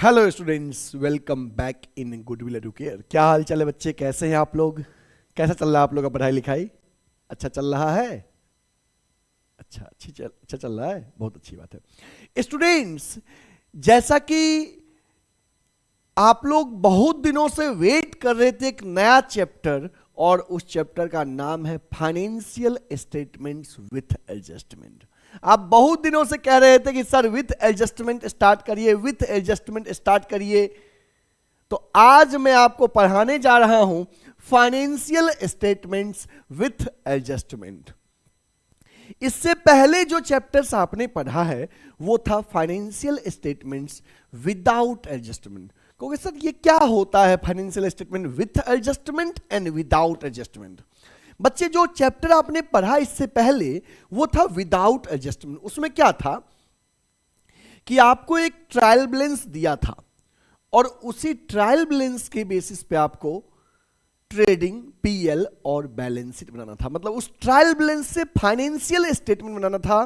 Hello students, welcome back in goodwill Educare. क्या हाल चाल है बच्चे, कैसे हैं आप लोग? कैसा चल रहा है आप लोग का पढ़ाई लिखाई? अच्छा चल रहा है? अच्छा चल रहा है, बहुत अच्छी बात है। स्टूडेंट्स, जैसा कि आप लोग बहुत दिनों से वेट कर रहे थे एक नया चैप्टर, और उस चैप्टर का नाम है फाइनेंशियल स्टेटमेंट्स विथ एडजस्टमेंट। आप बहुत दिनों से कह रहे थे कि सर विथ एडजस्टमेंट स्टार्ट करिए, विथ एडजस्टमेंट स्टार्ट करिए। तो आज मैं आपको पढ़ाने जा रहा हूं फाइनेंशियल स्टेटमेंट्स विथ एडजस्टमेंट। इससे पहले जो चैप्टर्स आपने पढ़ा है वो था फाइनेंशियल स्टेटमेंट्स विदाउट एडजस्टमेंट। क्योंकि सर ये क्या होता है financial statement with adjustment and without adjustment? बच्चे, जो चैप्टर आपने पढ़ा इससे पहले वो था विदाउट एडजस्टमेंट। उसमें क्या था कि आपको एक ट्रायल बैलेंस दिया था और उसी ट्रायल बैलेंस के बेसिस पे आपको ट्रेडिंग, पीएल और बैलेंस शीट बनाना था। मतलब उस ट्रायल बैलेंस से फाइनेंशियल स्टेटमेंट बनाना था।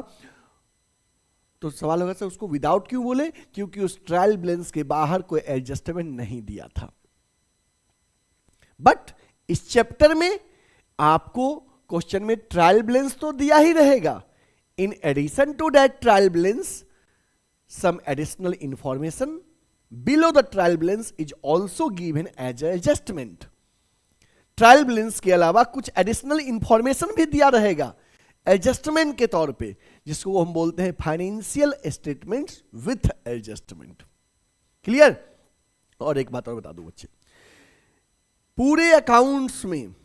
तो सवाल होगा सर उसको विदाउट क्यों बोले? क्योंकि उस ट्रायल बैलेंस के बाहर कोई एडजस्टमेंट नहीं दिया था। बट इस चैप्टर में आपको क्वेश्चन में ट्रायल बैलेंस तो दिया ही रहेगा। In addition to that trial balance some additional information below the trial balance is also given as adjustment. Trial balance के अलावा कुछ एडिशनल इंफॉर्मेशन भी दिया रहेगा एडजस्टमेंट के तौर पे, जिसको हम बोलते हैं financial statements with adjustment. Clear? और एक बात और बता दूं बच्चे, पूरे अकाउंट्स में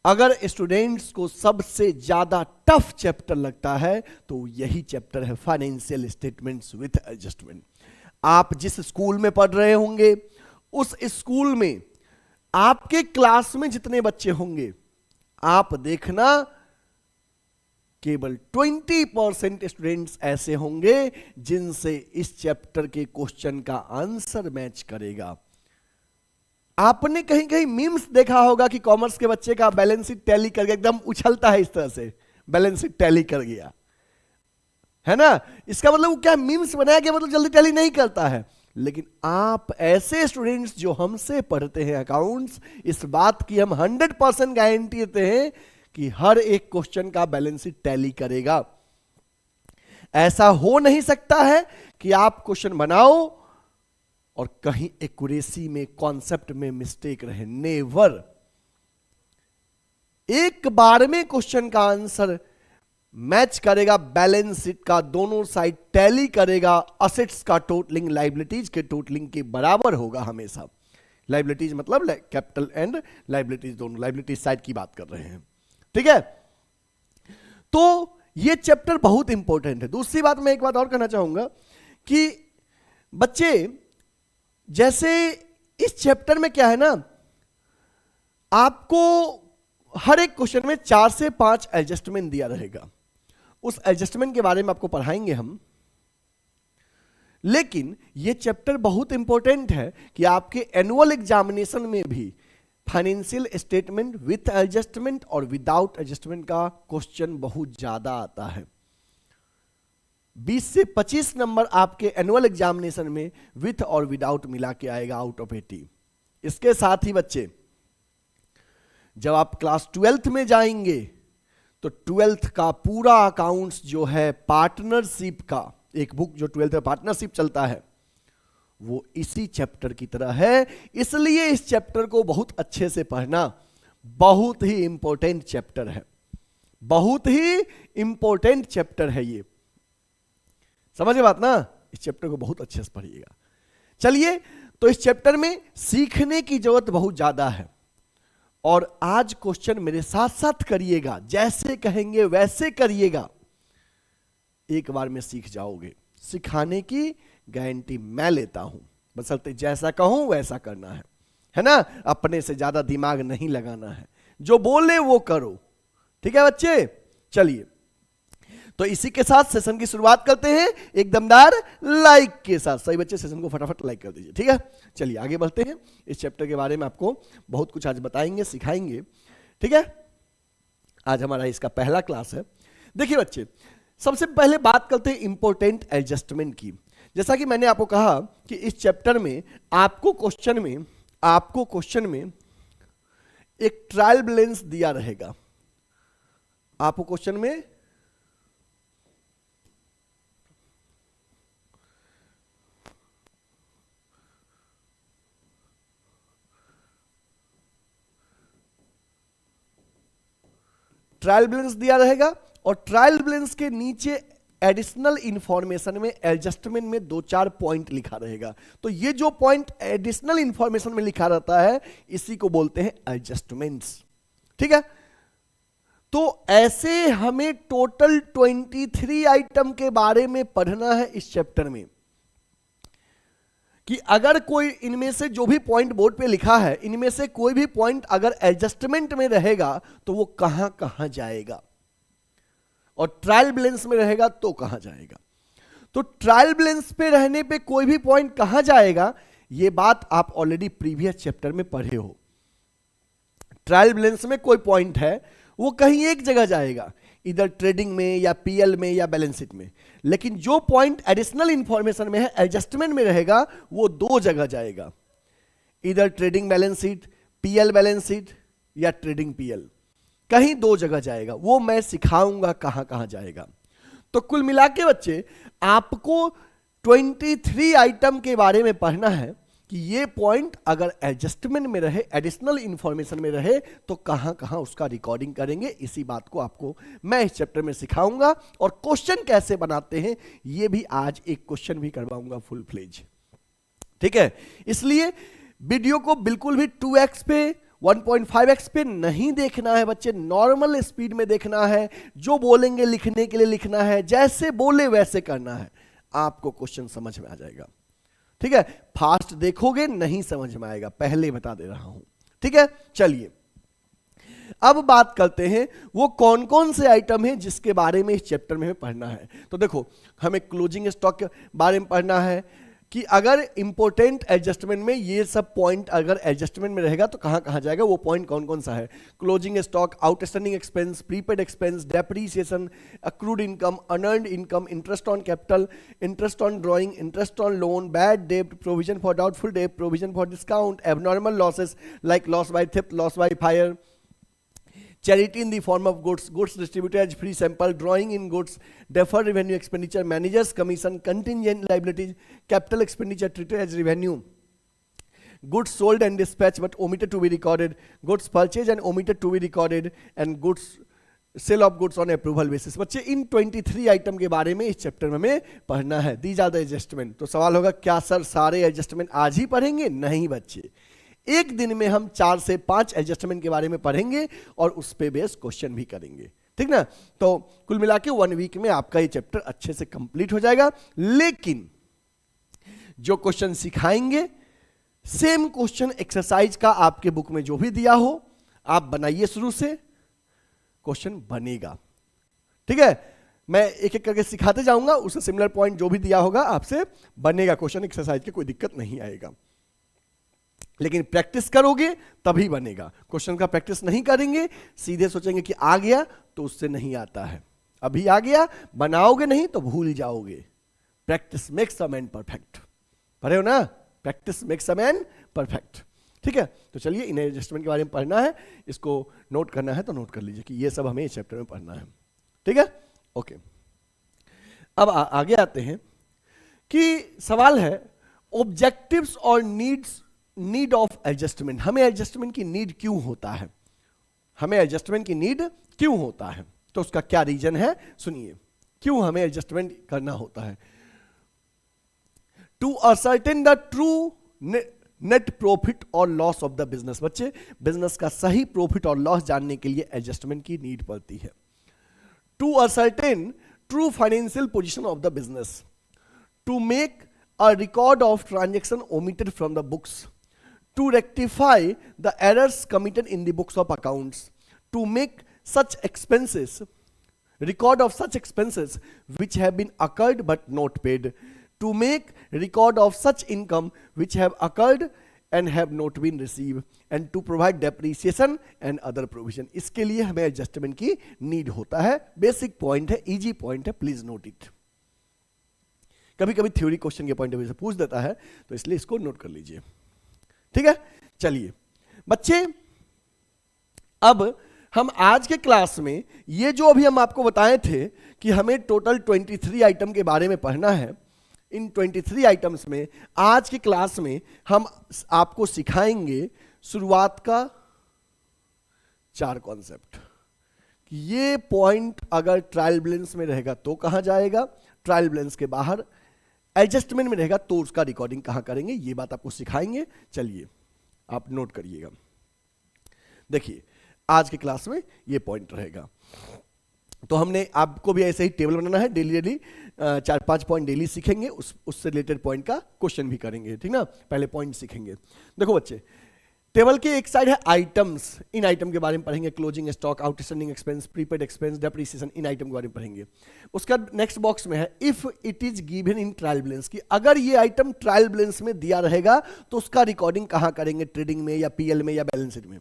अगर स्टूडेंट्स को सबसे ज्यादा टफ चैप्टर लगता है तो यही चैप्टर है फाइनेंशियल स्टेटमेंट्स विथ एडजस्टमेंट। आप जिस स्कूल में पढ़ रहे होंगे उस स्कूल में आपके क्लास में जितने बच्चे होंगे, आप देखना केवल 20% स्टूडेंट्स ऐसे होंगे जिनसे इस चैप्टर के क्वेश्चन का आंसर मैच करेगा। आपने कहीं कहीं मीम्स देखा होगा कि कॉमर्स के बच्चे का बैलेंस शीट टैली कर गया, एकदम उछलता है इस तरह से, बैलेंस शीट टैली कर गया, है ना? इसका मतलब वो क्या मीम्स बनाया गया, मतलब जल्दी टैली नहीं करता है। लेकिन आप ऐसे स्टूडेंट्स जो हमसे पढ़ते हैं अकाउंट्स, इस बात की हम 100% गारंटी देते हैं कि हर एक क्वेश्चन का बैलेंस शीट टैली करेगा। ऐसा हो नहीं सकता है कि आप क्वेश्चन बनाओ और कहीं एक्यूरेसी में, कॉन्सेप्ट में मिस्टेक रहे। नेवर। एक बार में क्वेश्चन का आंसर मैच करेगा, बैलेंस शीट का दोनों साइड टैली करेगा, असेट्स का टोटलिंग लायबिलिटीज के टोटलिंग के बराबर होगा हमेशा। लायबिलिटीज मतलब कैपिटल एंड लायबिलिटीज, दोनों लायबिलिटीज साइड की बात कर रहे हैं, ठीक है? तो ये चैप्टर बहुत इंपॉर्टेंट है। दूसरी बात, मैं एक बात और कहना चाहूंगा कि बच्चे, जैसे इस चैप्टर में क्या है ना, आपको हर एक क्वेश्चन में 4 से 5 एडजस्टमेंट दिया रहेगा। उस एडजस्टमेंट के बारे में आपको पढ़ाएंगे हम। लेकिन यह चैप्टर बहुत इंपॉर्टेंट है कि आपके एनुअल एग्जामिनेशन में भी फाइनेंशियल स्टेटमेंट विथ एडजस्टमेंट और विदाउट एडजस्टमेंट का क्वेश्चन बहुत ज्यादा आता है। 20 से 25 नंबर आपके एनुअल एग्जामिनेशन में विथ और विदाउट मिला के आएगा आउट ऑफ 80। इसके साथ ही बच्चे, जब आप क्लास 12th में जाएंगे तो 12th का पूरा अकाउंट्स जो है पार्टनरशिप का, एक बुक जो 12th में पार्टनरशिप चलता है, वो इसी चैप्टर की तरह है। इसलिए इस चैप्टर को बहुत अच्छे से पढ़ना। बहुत ही इंपॉर्टेंट चैप्टर है, बहुत ही इंपॉर्टेंट चैप्टर है ये। समझे बात ना? इस चैप्टर को बहुत अच्छे से पढ़िएगा। चलिए, तो इस चैप्टर में सीखने की जरूरत बहुत ज्यादा है, और आज क्वेश्चन मेरे साथ साथ करिएगा, जैसे कहेंगे वैसे करिएगा। एक बार में सीख जाओगे। सिखाने की गारंटी मैं लेता हूं, बशर्ते जैसा कहूं वैसा करना है ना? अपने से ज्यादा दिमाग नहीं लगाना है, जो बोले वो करो। ठीक है बच्चे? चलिए, तो इसी के साथ सेशन की शुरुआत करते हैं एक दमदार लाइक के साथ। सही बच्चे, सेशन को फटाफट लाइक कर दीजिए, ठीक है? चलिए आगे बढ़ते हैं। इस चैप्टर के बारे में आपको बहुत कुछ आज बताएंगे, सिखाएंगे, ठीक है? आज हमारा इसका पहला क्लास है। देखिए बच्चे, सबसे पहले बात करते हैं इंपॉर्टेंट एडजस्टमेंट की। जैसा कि मैंने आपको कहा कि इस चैप्टर में आपको क्वेश्चन में एक ट्रायल बैलेंस दिया रहेगा। आपको क्वेश्चन में ट्रायल बैलेंस दिया रहेगा और ट्रायल बैलेंस के नीचे एडिशनल इंफॉर्मेशन में एडजस्टमेंट में 2-4 पॉइंट लिखा रहेगा। तो ये जो पॉइंट एडिशनल इंफॉर्मेशन में लिखा रहता है इसी को बोलते हैं एडजस्टमेंट्स। ठीक है, तो ऐसे हमें टोटल 23 आइटम के बारे में पढ़ना है इस चैप्टर में, कि अगर कोई इनमें से जो भी पॉइंट बोर्ड पे लिखा है इनमें से कोई भी पॉइंट अगर एडजस्टमेंट में रहेगा तो वो कहां कहां जाएगा, और ट्रायल बैलेंस में रहेगा तो कहां जाएगा। तो ट्रायल बैलेंस पे रहने पे कोई भी पॉइंट कहां जाएगा, ये बात आप ऑलरेडी प्रीवियस चैप्टर में पढ़े हो। ट्रायल बैलेंस में कोई पॉइंट है वो कहीं एक जगह जाएगा, इधर ट्रेडिंग में या पीएल में या बैलेंस शीट में, लेकिन जो पॉइंट एडिशनल इंफॉर्मेशन में है एडजस्टमेंट में रहेगा वो 2 जगह जाएगा, इधर trading balance sheet, PL balance sheet या ट्रेडिंग पीएल, कहीं 2 जगह जाएगा। वो मैं सिखाऊंगा कहां कहां जाएगा। तो कुल मिला के बच्चे आपको 23 आइटम के बारे में पढ़ना है कि ये पॉइंट अगर एडजस्टमेंट में रहे, एडिशनल इंफॉर्मेशन में रहे तो कहां कहां उसका रिकॉर्डिंग करेंगे। इसी बात को आपको मैं इस चैप्टर में सिखाऊंगा और क्वेश्चन कैसे बनाते हैं ये भी आज एक क्वेश्चन भी करवाऊंगा फुल फ्लेज। ठीक है, इसलिए वीडियो को बिल्कुल भी 2x पे 1.5x पे नहीं देखना है बच्चे, नॉर्मल स्पीड में देखना है। जो बोलेंगे लिखने के लिए लिखना है, जैसे बोले वैसे करना है, आपको क्वेश्चन समझ में आ जाएगा। ठीक है, फास्ट देखोगे नहीं समझ में आएगा, पहले बता दे रहा हूं। ठीक है, चलिए अब बात करते हैं वो कौन कौन से आइटम हैं जिसके बारे में इस चैप्टर में हमें पढ़ना है। तो देखो, हमें क्लोजिंग स्टॉक के बारे में पढ़ना है कि अगर इंपॉर्टेंट एडजस्टमेंट में ये सब पॉइंट अगर एडजस्टमेंट में रहेगा तो कहां कहां जाएगा, वो पॉइंट कौन कौन सा है। Closing stock, outstanding expense, prepaid expense, depreciation, accrued income, unearned income, interest on capital, interest on drawing, interest on loan, bad डेब्ट, प्रोविजन फॉर डाउटफुल डेब्ट, provision for discount, abnormal losses like loss by theft, loss by fire, charity in the form of goods, goods distributed as free sample, drawing in goods, deferred revenue expenditure, managers commission, contingent liabilities, capital expenditure treated as revenue, goods sold and dispatched but omitted to be recorded, goods purchased and omitted to be recorded, and goods sale of goods on approval basis। बच्चे इन 23 item के बारे में इस chapter में हमें पढ़ना है। These are the adjustment. तो सवाल होगा क्या सर सारे एडजस्टमेंट आज ही पढ़ेंगे? नहीं बच्चे, एक दिन में हम 4 से 5 एडजस्टमेंट के बारे में पढ़ेंगे और उस पे बेस क्वेश्चन भी करेंगे। ठीक ना, तो कुल मिला के 1 वीक में आपका ये चैप्टर अच्छे से कंप्लीट हो जाएगा। लेकिन जो क्वेश्चन सिखाएंगे सेम क्वेश्चन एक्सरसाइज का आपके बुक में जो भी दिया हो आप बनाइए, शुरू से क्वेश्चन बनेगा। ठीक है, मैं एक एक करके सिखाते जाऊंगा, उससे सिमिलर पॉइंट जो भी दिया होगा आपसे बनेगा क्वेश्चन एक्सरसाइज की, कोई दिक्कत नहीं आएगा। लेकिन प्रैक्टिस करोगे तभी बनेगा। क्वेश्चन का प्रैक्टिस नहीं करेंगे, सीधे सोचेंगे कि आ गया, तो उससे नहीं आता है। अभी आ गया, बनाओगे नहीं तो भूल जाओगे। Practice makes a man perfect, पढ़े हो ना? Practice makes a man perfect. ठीक है, तो चलिए इन एडजस्टमेंट के बारे में पढ़ना है, इसको नोट करना है तो नोट कर लीजिए कि ये सब हमें इस चैप्टर में पढ़ना है। ठीक है, ओके। अब आगे आते हैं कि सवाल है ऑब्जेक्टिव्स और नीड ऑफ एडजस्टमेंट। हमें एडजस्टमेंट की नीड क्यों होता है? हमें एडजस्टमेंट की नीड क्यों होता है, तो उसका क्या रीजन है सुनिए। क्यों हमें एडजस्टमेंट करना होता है? To ascertain the true net profit और लॉस ऑफ द बिजनेस। बच्चे, बिजनेस का सही प्रॉफिट और लॉस जानने के लिए एडजस्टमेंट की नीड पड़ती है। To ascertain true financial position of the business, to make a record of transaction omitted from the books, to rectify the errors committed in the books of accounts, to make such expenses, record of such expenses which have been occurred but not paid, to make record of such income which have occurred and have not been received, and to provide depreciation and other provision। इसके लिए हमें adjustment की need होता है। Basic point है, easy point है, please note it. कभी कभी थ्योरी क्वेश्चन के पॉइंट ऑफ व्यू से पूछ देता है, तो इसलिए इसको नोट कर लीजिए। ठीक है, चलिए बच्चे, अब हम आज के क्लास में ये जो अभी हम आपको बताए थे कि हमें टोटल 23 आइटम के बारे में पढ़ना है, इन 23 आइटम्स में आज की क्लास में हम आपको सिखाएंगे शुरुआत का 4 कॉन्सेप्ट। ये पॉइंट अगर ट्रायल बैलेंस में रहेगा तो कहां जाएगा, ट्रायल बैलेंस के बाहर एडजस्टमेंट में रहेगा तो उसका रिकॉर्डिंग कहां करेंगे, ये बात आपको सिखाएंगे। चलिए आप नोट करिएगा। देखिए आज के क्लास में ये पॉइंट रहेगा, तो हमने आपको भी ऐसे ही टेबल बनाना है, डेली 4-5 पॉइंट डेली सीखेंगे, उससे रिलेटेड पॉइंट का क्वेश्चन भी करेंगे। ठीक ना, पहले पॉइंट सीखेंगे। देखो बच्चे, टेबल के एक साइड है आइटम्स, इन आइटम के बारे में पढ़ेंगे, closing stock, outstanding expense, prepaid expense, depreciation, इन आइटम के बारे में पढ़ेंगे। उसका नेक्स्ट बॉक्स में है if it is given in trial balance, की अगर ये आइटम ट्रायल बैलेंस में दिया रहेगा तो उसका रिकॉर्डिंग कहां करेंगे, ट्रेडिंग में या पीएल में या बैलेंस शीट में।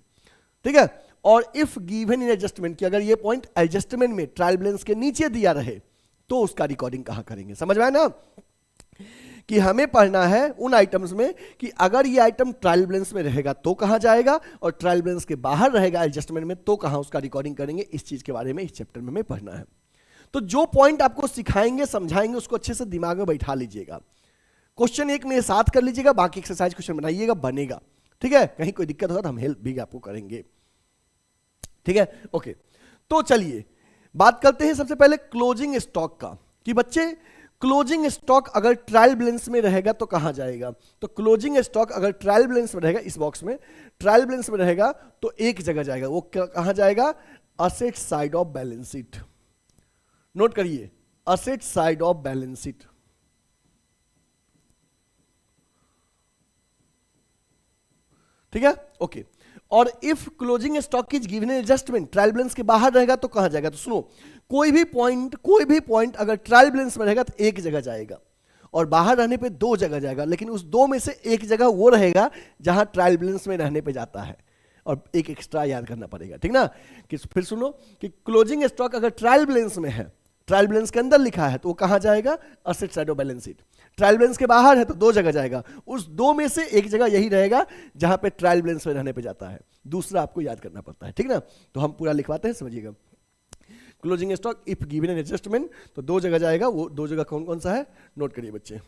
ठीक है, और इफ गिवन इन एडजस्टमेंट, की अगर ये पॉइंट एडजस्टमेंट में ट्रायल बैलेंस के नीचे दिया रहे तो उसका रिकॉर्डिंग कहां करेंगे। समझ में आया ना, कि हमें पढ़ना है उन आइटम्स में कि अगर ये आइटम ट्रायल बैलेंस में रहेगा तो कहां जाएगा, और ट्रायल बैलेंस के बाहर रहेगा एडजस्टमेंट में तो कहां उसका रिकॉर्डिंग करेंगे। इस चीज के बारे में इस चैप्टर में हमें पढ़ना है। तो जो पॉइंट आपको सिखाएंगे समझाएंगे उसको अच्छे से दिमाग में बैठा लीजिएगा। क्वेश्चन एक मेरे साथ कर लीजिएगा, बाकी एक्सरसाइज क्वेश्चन बनाइएगा, बनेगा। ठीक है, कहीं कोई दिक्कत होगा तो हम हेल्प भी आपको करेंगे। ठीक है, ओके। तो चलिए बात करते हैं सबसे पहले क्लोजिंग स्टॉक का, कि बच्चे क्लोजिंग स्टॉक अगर ट्रायल बैलेंस में रहेगा तो कहां जाएगा। तो क्लोजिंग स्टॉक अगर ट्रायल बैलेंस में रहेगा, इस बॉक्स में ट्रायल बैलेंस में रहेगा तो एक जगह जाएगा, वो कहां जाएगा, asset side of balance sheet. Note करिए, asset side of balance sheet. ठीक है, ओके। और if closing stock is given adjustment, trial balance के बाहर रहेगा तो कहां जाएगा। तो सुनो, कोई भी पॉइंट अगर ट्रायल बैलेंस में रहेगा तो एक जगह जाएगा, और बाहर रहने पे 2 जगह जाएगा, लेकिन उस 2 में से एक जगह वो रहेगा जहां ट्रायल बैलेंस में रहने पे जाता है, और एक एक्स्ट्रा याद करना पड़ेगा। ठीक ना, कि फिर सुनो कि क्लोजिंग स्टॉक अगर ट्रायल बैलेंस में है, ट्रायल बैलेंस के अंदर लिखा है तो वो कहां जाएगा, asset side of balance sheet. Trial balance के बाहर है तो 2 जगह जाएगा, उस 2 में से एक जगह यही रहेगा जहां पे ट्रायल बैलेंस में रहने पे जाता है, दूसरा आपको याद करना पड़ता है। ठीक ना, तो हम पूरा लिखवाते हैं, समझिएगा। Closing stock if given an adjustment, तो 2 जगह जाएगा, वो 2 जगह कौन कौन सा है, नोट करिए बच्चे।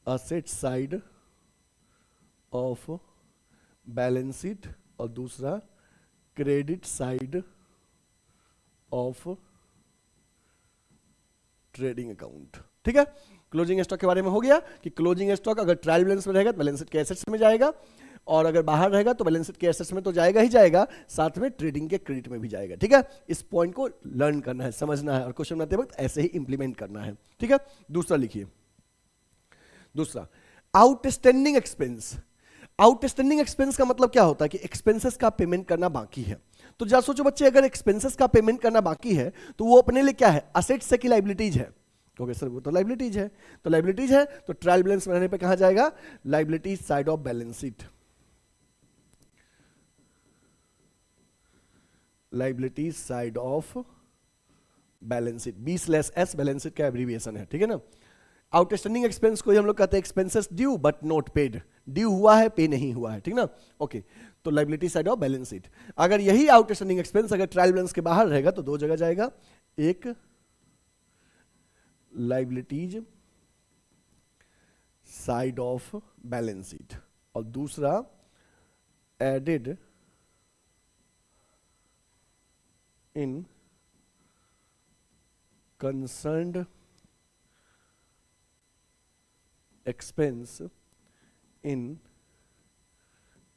Asset side of balance sheet, और दूसरा credit side of trading account. ठीक है, क्लोजिंग स्टॉक के बारे में हो गया कि क्लोजिंग स्टॉक अगर ट्रायल बैलेंस में रहेगा तो बैलेंस शीट के एसेट्स में जाएगा, और अगर बाहर रहेगा तो बैलेंस शीट के एसेट्स में तो जाएगा ही जाएगा, साथ में ट्रेडिंग के क्रेडिट में भी जाएगा। ठीक है, इस पॉइंट को लर्न करना है, समझना है, और क्वेश्चन बनाते वक्त ऐसे ही इंप्लीमेंट करना है। ठीक है, दूसरा लिखिए, दूसरा आउटस्टैंडिंग एक्सपेंस। आउटस्टैंडिंग एक्सपेंस का मतलब क्या होता है कि एक्सपेंसेस का पेमेंट करना बाकी है। तो जरा सोचो बच्चे, अगर एक्सपेंसेस का पेमेंट करना बाकी है तो वो अपने लिए क्या है, असेट्स है कि लाइबिलिटीज है। ओके सर, वो तो लाइबिलिटीज है, तो लाइबिलिटीज है तो ट्रायल बैलेंस में रहने पे कहां जाएगा, liabilities side of balance sheet. Liabilities side of balance sheet, B/S balance sheet का एब्रीविएशन है। ठीक है ना। आउटस्टैंडिंग एक्सपेंस को हम लोग कहते हैं expenses due but not paid, due हुआ है पे नहीं हुआ है। ठीक ना, ओके। तो liability side of balance sheet, अगर यही आउटस्टैंडिंग एक्सपेंस अगर ट्रायल बैलेंस के बाहर रहेगा तो 2 जगह जाएगा, एक liabilities side of balance sheet, और दूसरा added in concerned expense in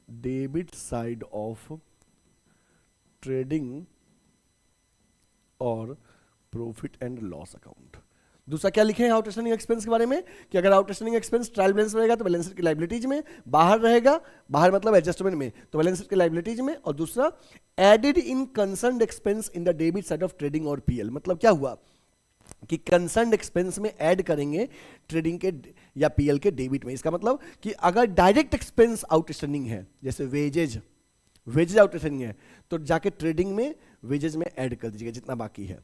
debit side of trading और प्रॉफिट एंड लॉस अकाउंट। दूसरा क्या लिखे हैं आउटस्टैंडिंग एक्सपेंस के बारे में, कि अगर आउटस्टैंडिंग एक्सपेंस ट्रायल बैलेंस में रहेगा तो बैलेंस शीट की लाइबिलिटीज में, बाहर रहेगा, बाहर मतलब एडजस्टमेंट में, तो बैलेंस शीट की लाइबिलिटीज में, और दूसरा added in concerned expense in the debit side of trading और पीएल। मतलब क्या हुआ कि कंसर्न्ड एक्सपेंस में ऐड करेंगे ट्रेडिंग के या पीएल के डेबिट में। इसका मतलब कि अगर डायरेक्ट एक्सपेंस आउटस्टैंडिंग है, जैसे वेजेज आउटस्टैंडिंग है, तो जाके ट्रेडिंग में वेजेज में ऐड कर दीजिएगा जितना बाकी है,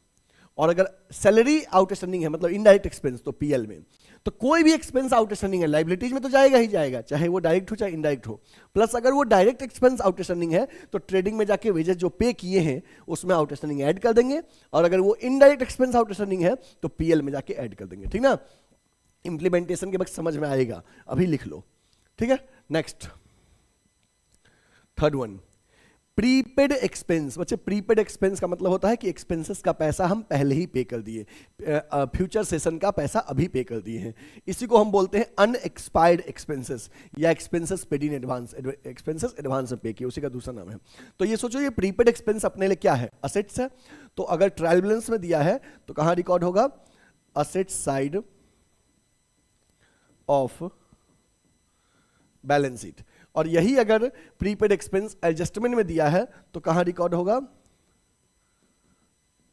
और अगर सैलरी आउटस्टैंडिंग है मतलब इनडायरेक्ट एक्सपेंस तो पीएल में। तो कोई भी एक्सपेंस आउटस्टैंडिंग है लाइबिलिटीज में तो जाएगा ही जाएगा, चाहे वो डायरेक्ट हो चाहे इनडायरेक्ट हो। प्लस अगर वो डायरेक्ट एक्सपेंस आउटस्टैंडिंग है तो ट्रेडिंग में जाके वेजेस जो पे किए हैं उसमें आउटस्टैंडिंग ऐड कर देंगे, और अगर वो इनडायरेक्ट एक्सपेंस आउटस्टैंडिंग है तो पीएल में जाके ऐड कर देंगे, ठीक ना। इंप्लीमेंटेशन के वक्त समझ में आएगा, अभी लिख लो, ठीक है। Next third one, prepaid expense. बच्चे प्रीपेड एक्सपेंस का मतलब होता है कि एक्सपेंसेस का पैसा हम पहले ही पे कर दिए, फ्यूचर सेशन का पैसा अभी पे कर दिए हैं। इसी को हम बोलते हैं अनएक्सपायर्ड एक्सपेंसेस या expenses paid in advance, expenses advance में पे किए, उसी का दूसरा नाम है। तो ये सोचो ये प्रीपेड एक्सपेंस अपने लिए क्या है, असेट्स है। तो अगर ट्रायल बैलेंस में दिया है तो कहां रिकॉर्ड होगा, asset side of balance sheet. और यही अगर प्रीपेड एक्सपेंस एडजस्टमेंट में दिया है तो कहां रिकॉर्ड होगा,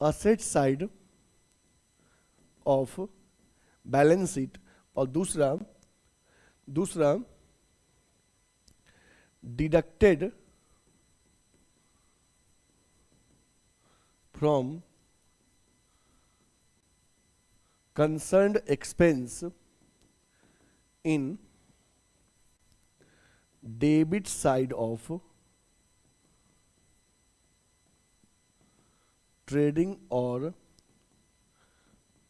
asset side of balance sheet. और दूसरा deducted from concerned expense in debit side of trading और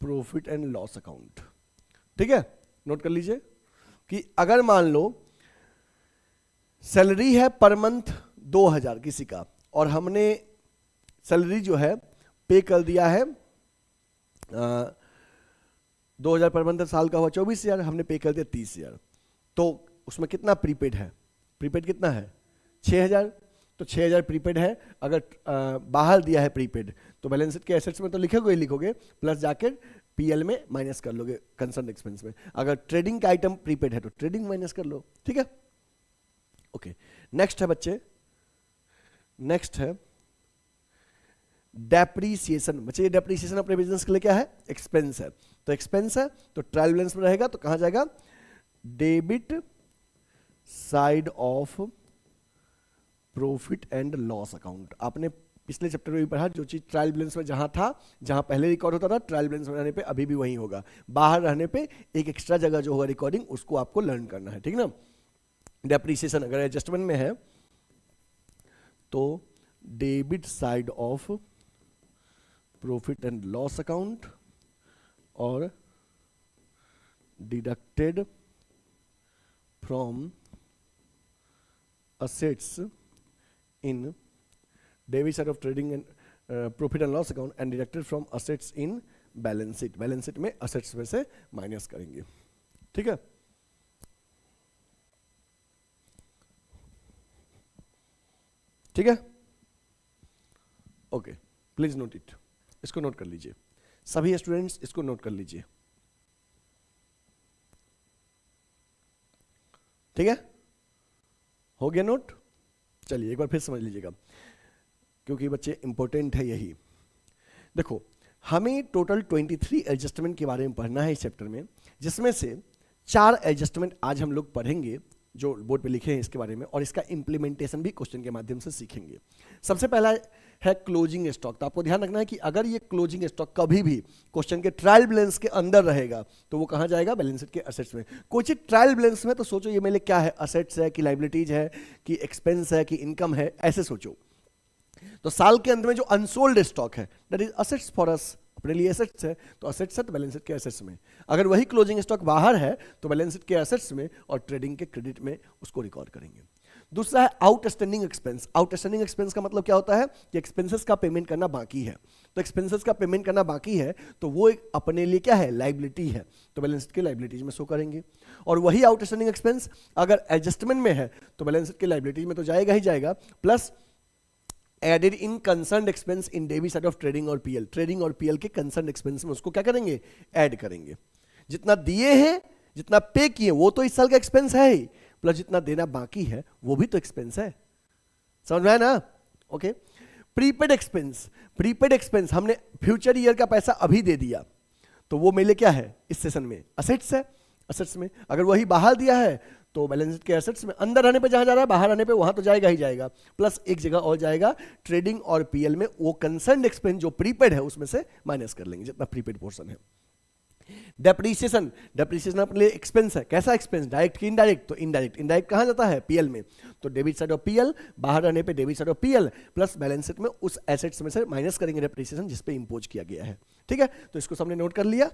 प्रॉफिट एंड लॉस अकाउंट। ठीक है, नोट कर लीजिए कि अगर मान लो सैलरी है पर मंथ 2000 किसी का, और हमने सैलरी जो है पे कर दिया है 2000 पर मंथ, साल का हुआ 24,000, हमने पे कर दिया 30,000, तो उसमें कितना प्रीपेड है, प्रीपेड कितना है 6000। तो 6000 प्रीपेड है। अगर बाहर दिया है प्रीपेड तो बैलेंस शीट के एसेट्स में तो लिखोगे ही लिखोगे, प्लस जाकर पीएल में माइनस कर लोगे कंसर्न एक्सपेंस में। अगर ट्रेडिंग का आइटम प्रीपेड है तो ट्रेडिंग माइनस कर लो, ठीक है। ओके, नेक्स्ट है बच्चे, नेक्स्ट है डेप्रीसिएशन। बच्चे ये डेप्रीसिएशन अपने बिजनेस के लिए क्या है, एक्सपेंस है। तो एक्सपेंस है तो ट्रायल बैलेंस में रहेगा, तो कहां जाएगा, debit side of profit and loss account. आपने पिछले चैप्टर में भी पढ़ा, जो चीज ट्रायल बैलेंस में जहां था, जहां पहले रिकॉर्ड होता था, ट्रायल बैलेंस में रहने पे अभी भी वही होगा, बाहर रहने पे एक एक्स्ट्रा जगह जो होगा रिकॉर्डिंग, उसको आपको लर्न करना है, ठीक ना। डेप्रीसिएशन अगर एडजस्टमेंट में है तो debit side of profit and loss account और deducted from assets in debit side of trading and profit and loss account and deducted from assets in balance sheet। Balance sheet में assets में से minus करेंगे, ठीक है। ठीक है, okay, please note it, इसको नोट कर लीजिए, सभी स्टूडेंट्स इसको नोट कर लीजिए, ठीक है। हो गया नोट? चलिए एक बार फिर समझ लीजिएगा, क्योंकि बच्चे इंपॉर्टेंट है यही। देखो, हमें टोटल 23 एडजस्टमेंट के बारे में पढ़ना है इस चैप्टर में, जिसमें से 4 एडजस्टमेंट आज हम लोग पढ़ेंगे जो बोर्ड पे लिखे हैं इसके बारे में, और इसका इंप्लीमेंटेशन भी क्वेश्चन के माध्यम से सीखेंगे। सबसे पहला है क्लोजिंग स्टॉक। तो आपको ध्यान रखना है कि अगर ये क्लोजिंग स्टॉक कभी भी क्वेश्चन के ट्रायल बैलेंस के अंदर रहेगा तो वो कहां जाएगा, बैलेंस शीट के असेट्स में। कोई चीज ट्रायल बैलेंस में तो सोचो ये मेरे लिए क्या है, असेट्स है कि लाइबिलिटीज है कि एक्सपेंस है कि इनकम है, ऐसे सोचो। तो साल के अंत में जो अनसोल्ड स्टॉक है that is assets for us, अपने लिए एसेट्स है, तो असेट्स है तो बैलेंस शीट के एसेट्स में। अगर वही क्लोजिंग स्टॉक बाहर है तो बैलेंस शीट के एसेट्स में और ट्रेडिंग के क्रेडिट में उसको रिकॉर्ड करेंगे। दूसरा है आउटस्टैंडिंग एक्सपेंस। आउटस्टैंडिंग एक्सपेंस का मतलब क्या होता है कि एक्सपेंसेस का पेमेंट करना बाकी है। तो एक्सपेंसेस का पेमेंट करना बाकी है तो वो एक अपने लिए क्या है, लाइबिलिटी है, तो बैलेंस शीट के लाइबिलिटीज में शो करेंगे। और वही आउटस्टैंडिंग एक्सपेंस अगर एडजस्टमेंट में है तो बैलेंस शीट के लाइबिलिटीज में तो जाएगा ही जाएगा, plus added in concern expense in debit side of trading और पीएल। ट्रेडिंग और पीएल के कंसर्न एक्सपेंस में उसको क्या करेंगे, ऐड करेंगे। जितना दिए हैं, जितना पे किए वो तो इस साल का एक्सपेंस है ही, प्लस जितना देना बाकी है वो भी तो एक्सपेंस है। समझ में आया ना? Okay. Prepaid expense, prepaid expense हमने फ्यूचर ईयर का पैसा अभी दे दिया तो वो मेरे लिए क्या है, इस सेशन में असेट्स है। असेट्स में अगर वही बाहर दिया है तो बैलेंस शीट के एसेट्स में अंदर रहने पे जहां जा रहा है, बाहर रहने पे वहां तो जाएगा ही जाएगा, प्लस एक जगह और जाएगा ट्रेडिंग और पीएल में, वो कंसर्न एक्सपेंस जो प्रीपेड है उसमें से माइनस कर लेंगे जितना प्रीपेड पोर्शन है। डेप्रीसिएशन, डेप्रीसिएशन अपने लिए एक्सपेंस है, कैसा एक्सपेंस, डायरेक्ट की इनडायरेक्ट, तो इनडायरेक्ट, इनडायरेक्ट कहां जाता है, पीएल में, तो डेबिट साइड ऑफ पीएल, बाहर रहने पे debit side of PL, plus balance sheet में उस एसेट्स में से माइनस करेंगे डेप्रीसिएशन जिस पे इंपोज किया गया है। ठीक है, तो इसको सबने नोट कर लिया,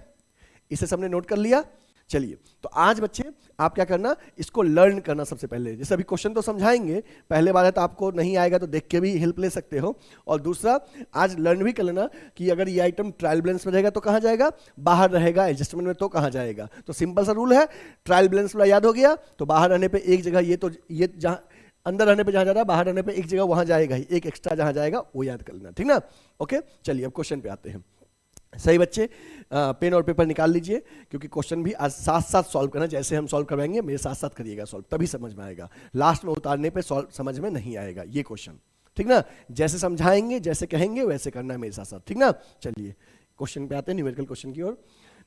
इसे सबने नोट कर लिया। चलिए, तो आज बच्चे आप क्या करना, इसको लर्न करना सबसे पहले। जैसे अभी क्वेश्चन तो समझाएंगे, पहले बार है तो आपको नहीं आएगा तो देख के भी हेल्प ले सकते हो, और दूसरा आज लर्न भी कर लेना कि अगर ये आइटम ट्रायल बैलेंस में रहेगा तो कहाँ जाएगा, बाहर रहेगा, एडजस्टमेंट में तो कहाँ जाएगा। तो सिंपल सा रूल है, ट्रायल बैलेंस वाला याद हो गया तो बाहर रहने पे एक जगह, ये तो ये जहाँ अंदर रहने पे जहाँ जा रहा है, बाहर रहने पे एक जगह वहां जाएगा ही, एक एक्स्ट्रा जहां जाएगा वो याद कर लेना, ठीक ना। ओके, चलिए अब क्वेश्चन पे आते हैं। सही बच्चे, पेन और पेपर निकाल लीजिए, क्योंकि क्वेश्चन भी आज साथ साथ सॉल्व करना, जैसे हम सॉल्व करवाएंगे मेरे साथ साथ करिएगा सॉल्व, तभी समझ में आएगा, लास्ट में उतारने पे सॉल्व समझ में नहीं आएगा ये क्वेश्चन, ठीक ना। जैसे समझाएंगे, जैसे कहेंगे वैसे करना है मेरे साथ साथ, ठीक ना। चलिए क्वेश्चन पे आते हैं, न्यूमेरिकल क्वेश्चन की ओर।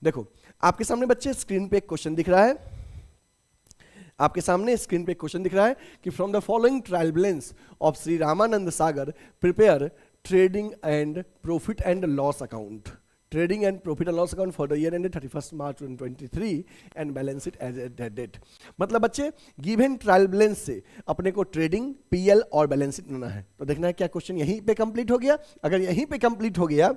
देखो आपके सामने बच्चे स्क्रीन पे एक क्वेश्चन दिख रहा है, आपके सामने स्क्रीन पे क्वेश्चन दिख रहा है कि from the following trial balance of Shri Ramanand Sagar prepare trading and profit and loss account, trading and profit and loss account for the year ended 31 March 2023 and balance it as at that date. मतलब बच्चे given trial balance से अपने को trading, PL और balance sheet बनाना है। तो देखना है क्या क्वेश्चन यहीं पे कंप्लीट हो गया। अगर यहीं पे कंप्लीट हो गया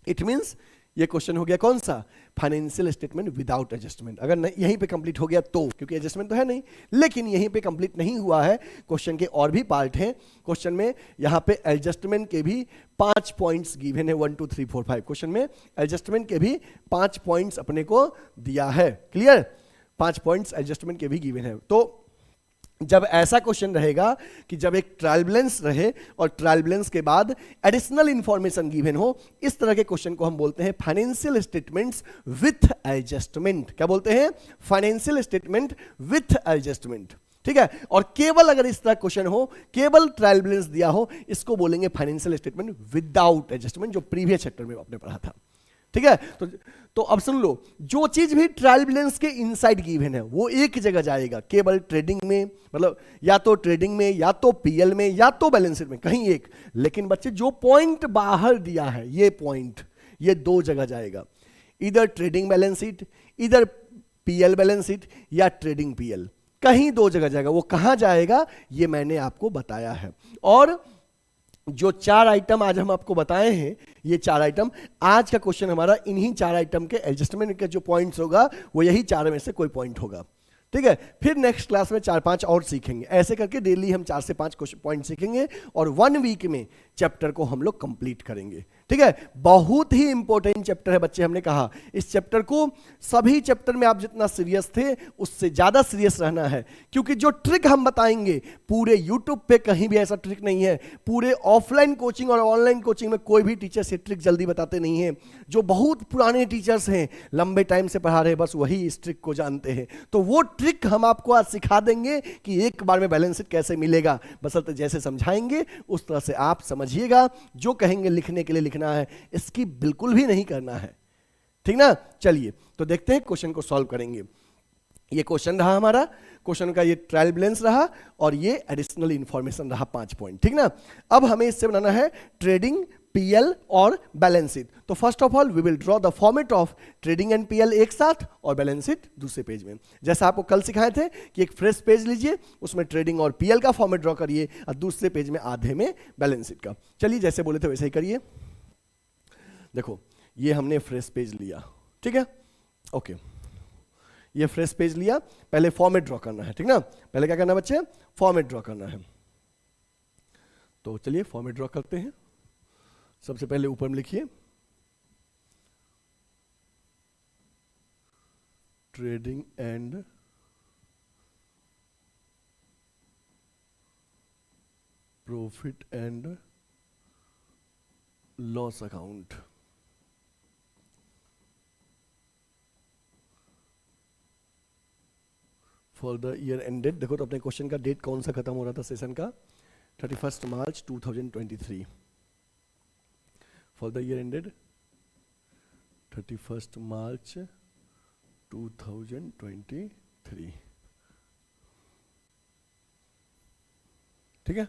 इट मींस ये क्वेश्चन हो गया कौन सा, फाइनेंशियल स्टेटमेंट विदाउट एडजस्टमेंट। अगर यहीं पे कंप्लीट हो गया तो, क्योंकि एडजस्टमेंट तो है नहीं, लेकिन यहीं पे कंप्लीट नहीं हुआ है, क्वेश्चन के और भी पार्ट हैं। क्वेश्चन में यहाँ पे एडजस्टमेंट के भी 5 पॉइंट्स गिवन है, 1 2 3 4 5। क्वेश्चन में एडजस्टमेंट के भी 5 पॉइंट्स अपने को दिया है, क्लियर, 5 पॉइंट्स एडजस्टमेंट के भी गिवन है। तो जब ऐसा क्वेश्चन रहेगा कि जब एक ट्रायल बैलेंस रहे और ट्रायल बैलेंस के बाद एडिशनल इंफॉर्मेशन गिवन हो, इस तरह के क्वेश्चन को हम बोलते हैं फाइनेंशियल स्टेटमेंट्स विथ एडजस्टमेंट। क्या बोलते हैं, फाइनेंशियल स्टेटमेंट विथ एडजस्टमेंट, ठीक है। और केवल अगर इस तरह क्वेश्चन हो, केवल ट्रायल बैलेंस दिया हो, इसको बोलेंगे फाइनेंशियल स्टेटमेंट विदाउट एडजस्टमेंट, जो प्रीवियस चैप्टर में आपने पढ़ा था, ठीक है। तो अब सुन लो, जो चीज भी ट्रायल बैलेंस के इनसाइड गिवन है वो एक जगह जाएगा, केवल ट्रेडिंग में, मतलब या तो ट्रेडिंग में या तो पीएल में या तो बैलेंस शीट में, कहीं एक। लेकिन बच्चे जो पॉइंट बाहर दिया है, ये पॉइंट, ये 2 जगह जाएगा, इधर ट्रेडिंग बैलेंस शीट, इधर पीएल बैलेंस शीट, या ट्रेडिंग पीएल, कहीं 2 जगह जाएगा। वो कहां जाएगा ये मैंने आपको बताया है। और जो 4 आइटम आज हम आपको बताए हैं, ये 4 आइटम, आज का क्वेश्चन हमारा इन्हीं 4 आइटम के एडजस्टमेंट के जो पॉइंट्स होगा वो यही 4 में से कोई पॉइंट होगा, ठीक है। फिर नेक्स्ट क्लास में 4-5 और सीखेंगे, ऐसे करके डेली हम 4 से 5 पॉइंट सीखेंगे और 1 वीक में चैप्टर को हम लोग कंप्लीट करेंगे, ठीक है। बहुत ही इंपॉर्टेंट चैप्टर है बच्चे, हमने कहा इस चैप्टर को सभी चैप्टर में आप जितना सीरियस थे उससे ज्यादा सीरियस रहना है, क्योंकि जो ट्रिक हम बताएंगे पूरे यूट्यूब पे कहीं भी ऐसा ट्रिक नहीं है, पूरे ऑफलाइन कोचिंग और ऑनलाइन कोचिंग में कोई भी टीचर से ट्रिक जल्दी बताते नहीं है। जो बहुत पुराने टीचर्स हैं, लंबे टाइम से पढ़ा रहे, बस वही इस ट्रिक को जानते हैं। तो वो ट्रिक हम आपको आज सिखा देंगे कि एक बार में बैलेंस शीट कैसे मिलेगा, बशर्ते जैसे समझाएंगे उस तरह से आप समझिएगा। जो कहेंगे लिखने के लिए लिखना है, इसकी बिल्कुल भी नहीं करना है, ठीक ना। चलिए तो देखते हैं, क्वेश्चन को सॉल्व करेंगे। ये क्वेश्चन रहा हमारा, क्वेश्चन का ये ट्रायल बैलेंस रहा और ये एडिशनल इंफॉर्मेशन रहा 5 पॉइंट, ठीक ना। अब हमें इससे बनाना है ट्रेडिंग, पीएल और बैलेंस शीट। तो first of all we will draw the format of trading and PL एक साथ और बैलेंस शीट दूसरे पेज में। जैसा आपको कल सिखाए थे कि एक फ्रेश पेज लीजिए, उसमें ट्रेडिंग और पीएल का फॉर्मेट ड्रॉ करिए और दूसरे पेज में आधे में बैलेंस शीट का। चलिए जैसे बोले थे वैसे ही करिए। देखो ये हमने फ्रेश पेज लिया, ठीक है, ओके, ये फ्रेश पेज लिया, पहले फॉर्मेट ड्रॉ करना है, ठीक ना। पहले क्या करना है बच्चे, फॉर्मेट ड्रॉ करना है। तो चलिए फॉर्मेट ड्रॉ करते हैं। सबसे पहले ऊपर में लिखिए trading and profit and loss account for the year ended. देखो तो अपने क्वेश्चन का डेट कौन सा खत्म हो रहा था सेशन का, 31 March 2023। For the year ended 31 March 2023। ठीक है।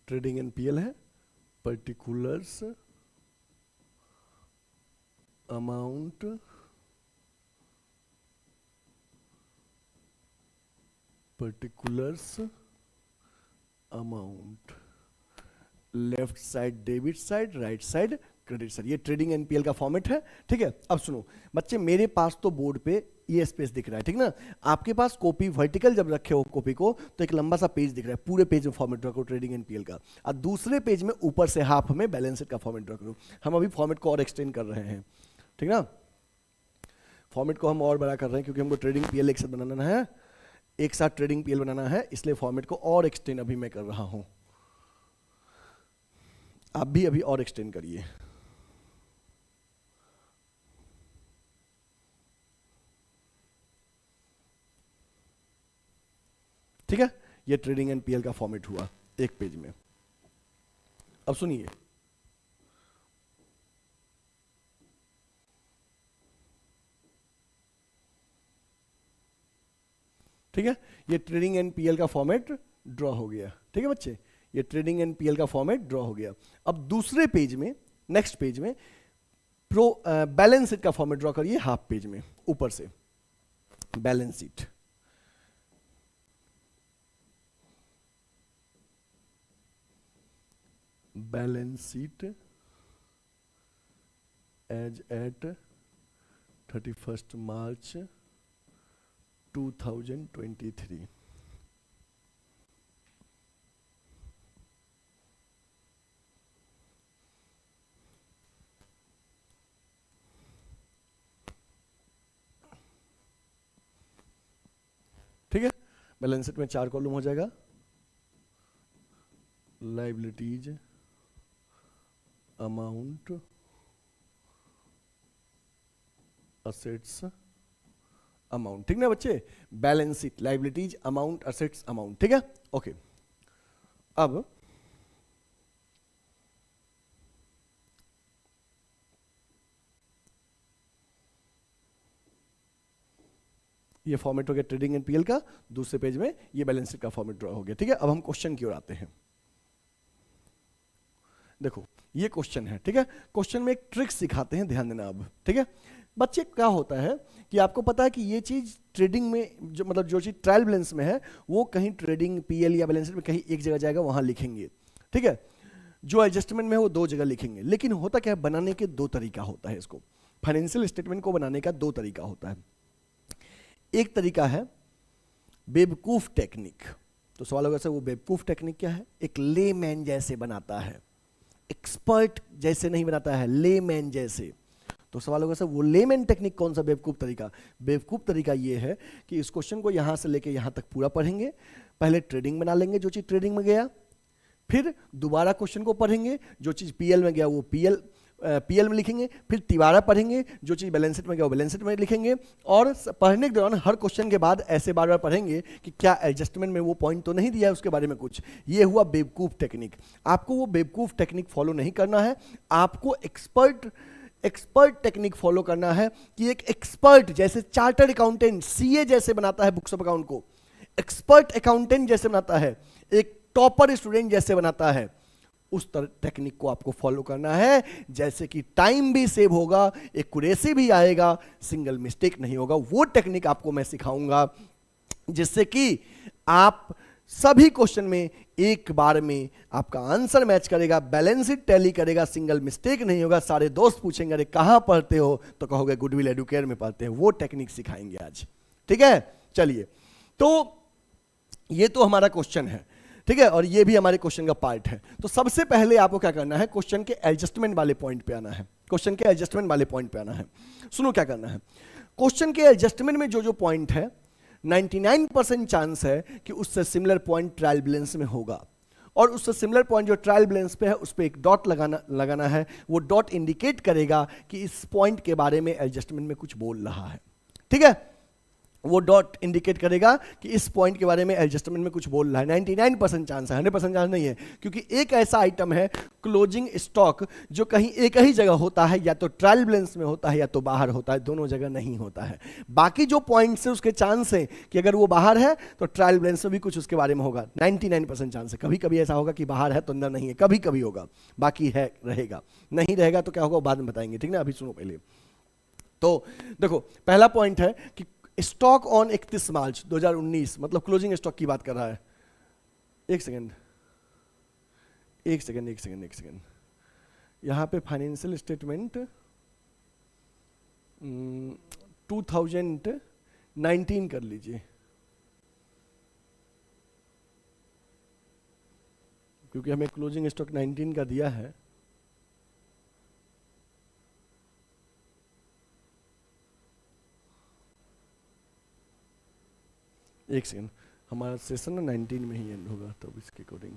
ट्रेडिंग एनपीएल है, particulars amount left side debit side, right side credit side. ये ट्रेडिंग एनपीएल का फॉर्मेट है, ठीक है। अब सुनो बच्चे, मेरे पास तो बोर्ड पे ये स्पेस दिख रहा है, ठीक ना। आपके पास कॉपी वर्टिकल जब रखे हो कॉपी को, तो एक लंबा सा पेज दिख रहा है, पूरे पेज में फॉर्मेट रखो ट्रेडिंग एनपीएल का, और दूसरे पेज में ऊपर से हाफ में बैलेंस शीट का फॉर्मेट रखो। हम अभी फॉर्मेट को और एक्सटेंड कर रहे हैं, ठीक ना। फॉर्मेट को हम और बड़ा कर रहे हैं क्योंकि हमको ट्रेडिंग पीएल एक साथ बनाना है, एक साथ ट्रेडिंग पीएल बनाना है, इसलिए फॉर्मेट को और एक्सटेंड अभी मैं कर रहा हूं। आप भी अभी और एक्सटेंड करिए। ठीक है, ये ट्रेडिंग एनपीएल का फॉर्मेट हुआ एक पेज में। अब सुनिए, ठीक है, ये ट्रेडिंग एनपीएल का फॉर्मेट ड्रॉ हो गया, ठीक है बच्चे, ये ट्रेडिंग एनपीएल का फॉर्मेट ड्रॉ हो गया। अब दूसरे पेज में, नेक्स्ट पेज में बैलेंस शीट का फॉर्मेट ड्रॉ करिए, हाफ पेज में ऊपर से balance sheet. Balance sheet as at 31 March 2023। ठीक है, बैलेंस शीट में 4 कॉलम हो जाएगा, लाइबिलिटीज, अमाउंट, असेट्स, अमाउंट, ठीक ना बच्चे। Balance sheet, liabilities, amount, assets, amount, ठीक है, ओके। अब ये फॉर्मेट हो गया ट्रेडिंग एनपीएल का, दूसरे पेज में ये बैलेंस शीट का फॉर्मेट ड्रॉ हो गया, ठीक है। अब हम क्वेश्चन की ओर आते हैं। देखो ये क्वेश्चन है, ठीक है। क्वेश्चन में एक ट्रिक सिखाते हैं, ध्यान देना अब, ठीक है बच्चे। क्या होता है कि आपको पता है कि ये चीज ट्रेडिंग में जो मतलब जो चीज ट्रायल बैलेंस में है वो कहीं ट्रेडिंग पीएल या बैलेंस शीट में कहीं एक जगह जाएगा, वहां लिखेंगे, ठीक है। जो एडजस्टमेंट में है वो 2 जगह लिखेंगे। लेकिन होता क्या है, बनाने के 2 तरीका होता है इसको। फाइनेंशियल स्टेटमेंट को बनाने का 2 तरीका होता है। एक तरीका है बेवकूफ टेक्निक। तो सवाल होगा सर वो बेवकूफ टेक्निक क्या है? एक लेमैन जैसे बनाता है, एक्सपर्ट जैसे नहीं बनाता है, लेमैन जैसे। तो सवाल होगा सर वो लेमैन टेक्निक कौन सा बेवकूफ तरीका? बेवकूफ तरीका ये है कि इस क्वेश्चन को यहां से लेके यहां तक पूरा पढ़ेंगे, पहले ट्रेडिंग बना लेंगे जो चीज ट्रेडिंग में गया, फिर दोबारा क्वेश्चन को पढ़ेंगे, जो चीज पीएल में गया वो पीएल में लिखेंगे, फिर तिबारा पढ़ेंगे, जो चीज बैलेंस शीट में गया वो बैलेंस शीट में लिखेंगे, और पढ़ने के दौरान हर क्वेश्चन के बाद ऐसे बार बार पढ़ेंगे कि क्या एडजस्टमेंट में वो पॉइंट तो नहीं दिया है उसके बारे में कुछ। ये हुआ बेवकूफ टेक्निक। आपको वो बेवकूफ टेक्निक फॉलो नहीं करना है, आपको एक्सपर्ट टेक्निक फॉलो करना है कि एक एक्सपर्ट जैसे चार्टर्ड अकाउंटेंट सीए जैसे बनाता है बुक्स ऑफ अकाउंट को, एक्सपर्ट अकाउंटेंट जैसे बनाता है, एक टॉपर स्टूडेंट जैसे बनाता है, उस तरह टेक्निक को आपको फॉलो करना है, जैसे कि टाइम भी सेव होगा, एक्यूरेसी भी आएगा, सिंगल मिस्टेक नहीं होगा। वो टेक्निक आपको मैं सिखाऊंगा जिससे कि आप सभी क्वेश्चन में एक बार में आपका आंसर मैच करेगा, बैलेंस शीट टैली करेगा, सिंगल मिस्टेक नहीं होगा। सारे दोस्त पूछेंगे अरे कहां पढ़ते हो, तो कहोगे गुडविल एडुकेयर में पढ़ते हैं। वो टेक्निक सिखाएंगे आज, ठीक है। चलिए, तो ये तो हमारा क्वेश्चन है, ठीक है, और ये भी हमारे क्वेश्चन का पार्ट है। तो सबसे पहले आपको क्या करना है, क्वेश्चन के एडजस्टमेंट वाले पॉइंट पे आना है। क्वेश्चन के एडजस्टमेंट वाले पॉइंट पे आना है। सुनो क्या करना है, क्वेश्चन के एडजस्टमेंट में जो जो पॉइंट है 99% चांस है कि उससे सिमिलर पॉइंट ट्रायल बैलेंस में होगा, और उससे सिमिलर पॉइंट जो ट्रायल बैलेंस पे है उस पर एक डॉट लगाना है। वो डॉट इंडिकेट करेगा कि इस पॉइंट के बारे में एडजस्टमेंट में कुछ बोल रहा है, ठीक है। वो डॉट इंडिकेट करेगा कि इस पॉइंट के बारे में एडजस्टमेंट में कुछ बोल रहा है। 99% चांस है, 100% चांस नहीं है, क्योंकि एक ऐसा आइटम है क्लोजिंग स्टॉक जो कहीं एक ही जगह होता है, या तो ट्रायल बैलेंस में होता है या तो बाहर होता है, दोनों जगह नहीं होता है। बाकी जो पॉइंट्स है उसके चांस है कि अगर वो बाहर है तो ट्रायल बैलेंस में भी कुछ उसके बारे में होगा। 99% चांस है। कभी कभी ऐसा होगा कि बाहर है तो अंदर नहीं है, कभी कभी होगा, बाकी है रहेगा। नहीं रहेगा तो क्या होगा बाद में बताएंगे, ठीक ना। अभी सुनो पहले। तो देखो पहला पॉइंट है कि स्टॉक ऑन 31 मार्च 2019, मतलब क्लोजिंग स्टॉक की बात कर रहा है। एक सेकेंड, यहां पे फाइनेंशियल स्टेटमेंट 2019 कर लीजिए, क्योंकि हमें क्लोजिंग स्टॉक 19 का दिया है। एक सेकेंड, हमारा सेशन ना 19 में ही एंड होगा, तो इसके अकॉर्डिंग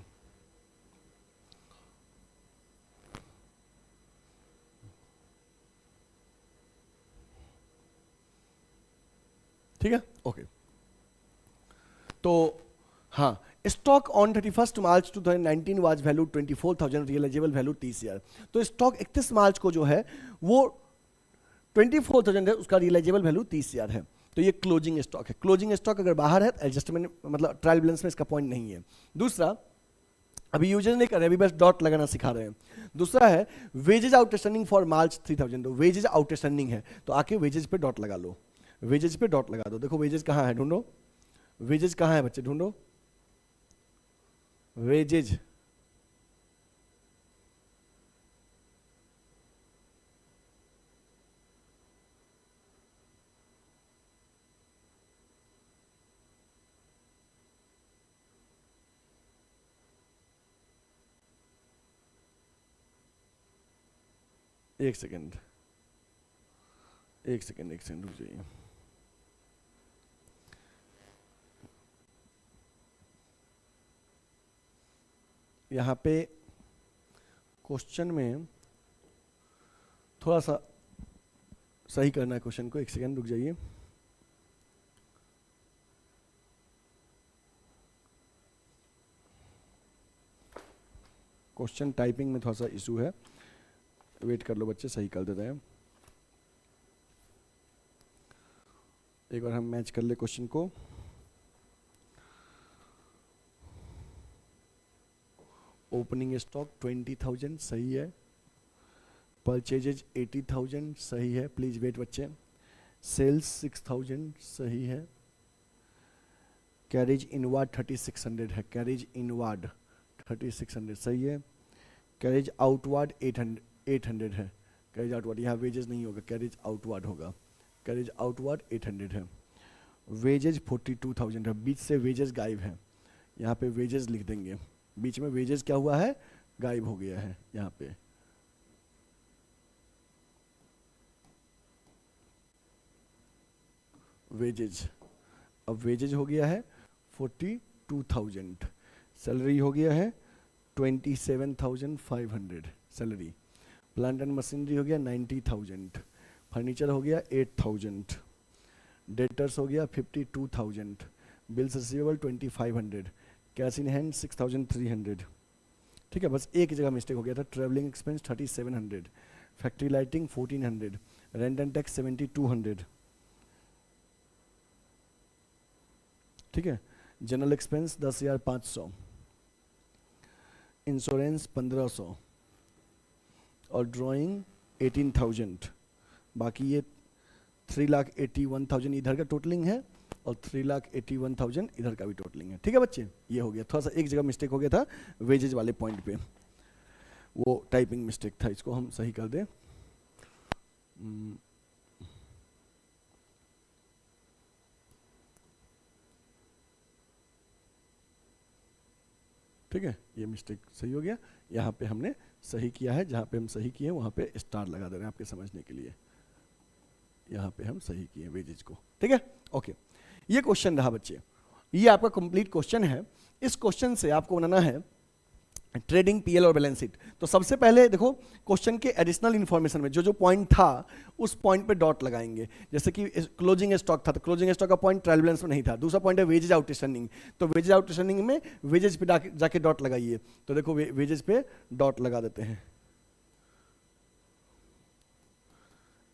ठीक है, ओके। तो हाँ, stock on 31 March 2019 was value 24,000, realisable value 30 year. तो स्टॉक 31 मार्च को जो है वो 24,000 है, उसका रियलाइजेबल वैल्यू 30 ईयर है। तो ये क्लोजिंग स्टॉक है। क्लोजिंग स्टॉक अगर बाहर है एडजस्टमेंट मतलब ट्रायल बैलेंस में इसका पॉइंट नहीं है। दूसरा, अभी यूजर नहीं कर रहे, अभी बस डॉट लगाना सिखा रहे हैं। दूसरा है वेजेज आउटस्टैंडिंग फॉर मार्च 3000, तो वेजेज आउटस्टैंडिंग है तो आके वेजेज पे डॉट लगा लो, वेजेज पे डॉट लगा दो। देखो वेजेज कहाँ है, ढूंढो वेजेज कहाँ है बच्चे, ढूंढो वेजेज। एक सेकेंड रुक जाइए। यहाँ पे क्वेश्चन में थोड़ा सा सही करना है क्वेश्चन को, एक सेकेंड रुक जाइए। क्वेश्चन टाइपिंग में थोड़ा सा इशू है, वेट कर लो बच्चे, सही कर देते हैं। एक बार हम मैच कर ले क्वेश्चन को। ओपनिंग स्टॉक 20,000 सही है, परचेजेज 80,000 सही है, प्लीज वेट बच्चे। सेल्स 6,000 सही है, कैरेज इनवार्ड 3600 है, कैरेज इनवार्ड 3600 सही है, कैरेज आउटवार्ड 800 है, कैरेज आउटवार्ड, यहाँ वेजेस नहीं होगा, कैरेज आउटवार्ड होगा, कैरेज आउटवार्ड 800 है, वेजेज 42,000 है, बीच से वेजेस गायब है, यहाँ पे वेजेस लिख देंगे, बीच में वेजेस क्या हुआ है, गायब हो गया है यहाँ पे। वेजेज, अब वेजेज हो गया है 42,000, सैलरी हो गया है 27,500 सैलरी, प्लांट एंड मशीनरी हो गया 90,000, फर्नीचर हो गया 8,000, डेटर्स हो गया 52,000, bills receivable 2,500, cash in hand 6,300। ठीक है, बस एक जगह मिस्टेक हो गया था, travelling expense 3,700, factory lighting 1,400, rent and tax 7,200। ठीक है, जनरल एक्सपेंस 10,500, इंश्योरेंस 1,500 और ड्राइंग 18,000। बाकी ये 3,81,000 इधर का टोटलिंग है और 3,81,000 इधर का भी टोटलिंग है। ठीक है बच्चे, ये हो गया, थोड़ा सा एक जगह मिस्टेक हो गया था वेजेज वाले पॉइंट पे, वो टाइपिंग मिस्टेक था, इसको हम सही कर दें। ठीक है, ये मिस्टेक सही हो गया, यहाँ पे हमने सही किया है, जहाँ पे हम सही किए वहाँ पे स्टार लगा दे रहे हैं आपके समझने के लिए, यहाँ पे हम सही किए वेजेज को। ठीक है, ओके, ये क्वेश्चन रहा बच्चे, ये आपका कंप्लीट क्वेश्चन है। इस क्वेश्चन से आपको बनाना है ट्रेडिंग, पीएल और बैलेंस शीट। तो सबसे पहले देखो क्वेश्चन के एडिशनल इंफॉर्मेशन में जो जो पॉइंट था उस पॉइंट पे डॉट लगाएंगे। जैसे कि क्लोजिंग स्टॉक था तो क्लोजिंग स्टॉक का पॉइंट ट्रायल बैलेंस में नहीं था। दूसरा पॉइंट है वेजेज आउटस्टैंडिंग, तो वेजेज आउटस्टैंडिंग में वेजेज पे जाके डॉट लगाइए। तो देखो वेजेज पे डॉट लगा देते हैं,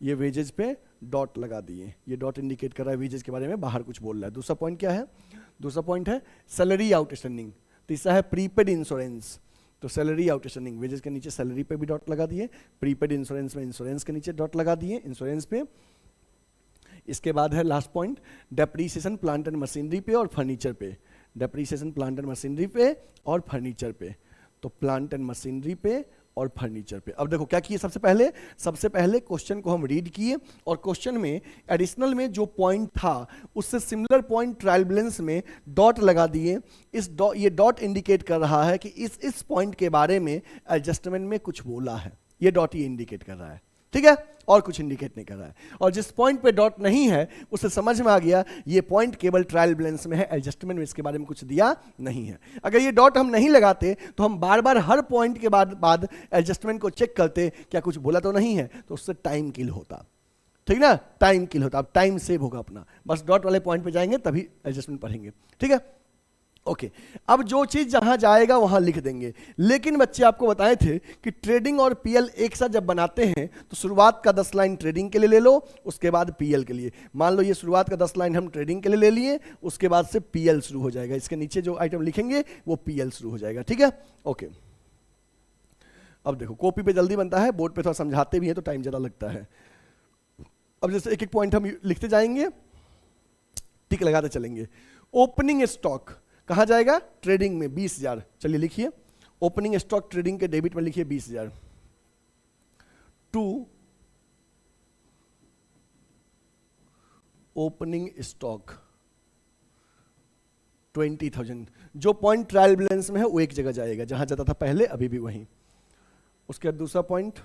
ये वेजेज पे डॉट लगा दिए, ये डॉट इंडिकेट कर रहा है वेजेज के बारे में, बाहर कुछ बोल रहा है। दूसरा पॉइंट क्या है, दूसरा पॉइंट है सैलरी आउटस्टैंडिंग। तीसरा है प्रीपेड इंश्योरेंस, तो सैलरी आउटस्टैंडिंग वेजेस के नीचे सैलरी पे भी डॉट लगा दिए, प्रीपेड इंश्योरेंस में इंश्योरेंस के नीचे डॉट लगा दिए, इंश्योरेंस पे। इसके बाद है last point depreciation plant and machinery पे और फर्नीचर पे, डेप्रीसिएशन प्लांट एंड मशीनरी पे और फर्नीचर पे। तो प्लांट एंड मशीनरी पे और फर्नीचर पे। अब देखो क्या किए, सबसे पहले क्वेश्चन को हम रीड किए और क्वेश्चन में एडिशनल में जो पॉइंट था उससे सिमिलर पॉइंट ट्रायल बैलेंस में डॉट लगा दिए। ये डॉट इंडिकेट कर रहा है कि इस पॉइंट के बारे में एडजस्टमेंट में कुछ बोला है, ये डॉट ये इंडिकेट कर रहा है, ठीक है, और कुछ इंडिकेट नहीं कर रहा है। और जिस पॉइंट पे डॉट नहीं है उससे समझ में आ गया ये पॉइंट केवल ट्रायल बैलेंस में है, एडजस्टमेंट में इसके बारे में कुछ दिया नहीं है। अगर ये डॉट हम नहीं लगाते तो हम बार बार हर पॉइंट के बाद एडजस्टमेंट को चेक करते क्या कुछ बोला तो नहीं है, तो उससे टाइम किल होता, ठीक ना, टाइम किल होता। अब टाइम सेव होगा अपना, बस डॉट वाले पॉइंट पे जाएंगे तभी एडजस्टमेंट पढ़ेंगे, ठीक है, ओके। अब जो चीज जहां जाएगा वहां लिख देंगे। लेकिन बच्चे आपको बताए थे कि ट्रेडिंग और पीएल एक साथ जब बनाते हैं तो शुरुआत का 10 लाइन ट्रेडिंग के लिए ले लो, उसके बाद पीएल के लिए। मान लो ये शुरुआत का 10 लाइन हम ट्रेडिंग के लिए ले लिए, उसके बाद से पीएल शुरू हो जाएगा, इसके नीचे जो आइटम लिखेंगे वो पीएल शुरू हो जाएगा, ठीक है, ओके। अब देखो कॉपी पे जल्दी बनता है, बोर्ड पे थोड़ा समझाते भी है तो टाइम ज्यादा लगता है। अब जैसे एक एक पॉइंट हम लिखते जाएंगे, टिक लगाते चलेंगे। ओपनिंग स्टॉक कहां जाएगा, ट्रेडिंग में 20,000। चलिए लिखिए ओपनिंग स्टॉक ट्रेडिंग के डेबिट में लिखिए 20,000 टू ओपनिंग स्टॉक 20,000। जो पॉइंट ट्रायल बैलेंस में है वो एक जगह जाएगा, जहां जाता था पहले अभी भी वहीं। उसके बाद दूसरा पॉइंट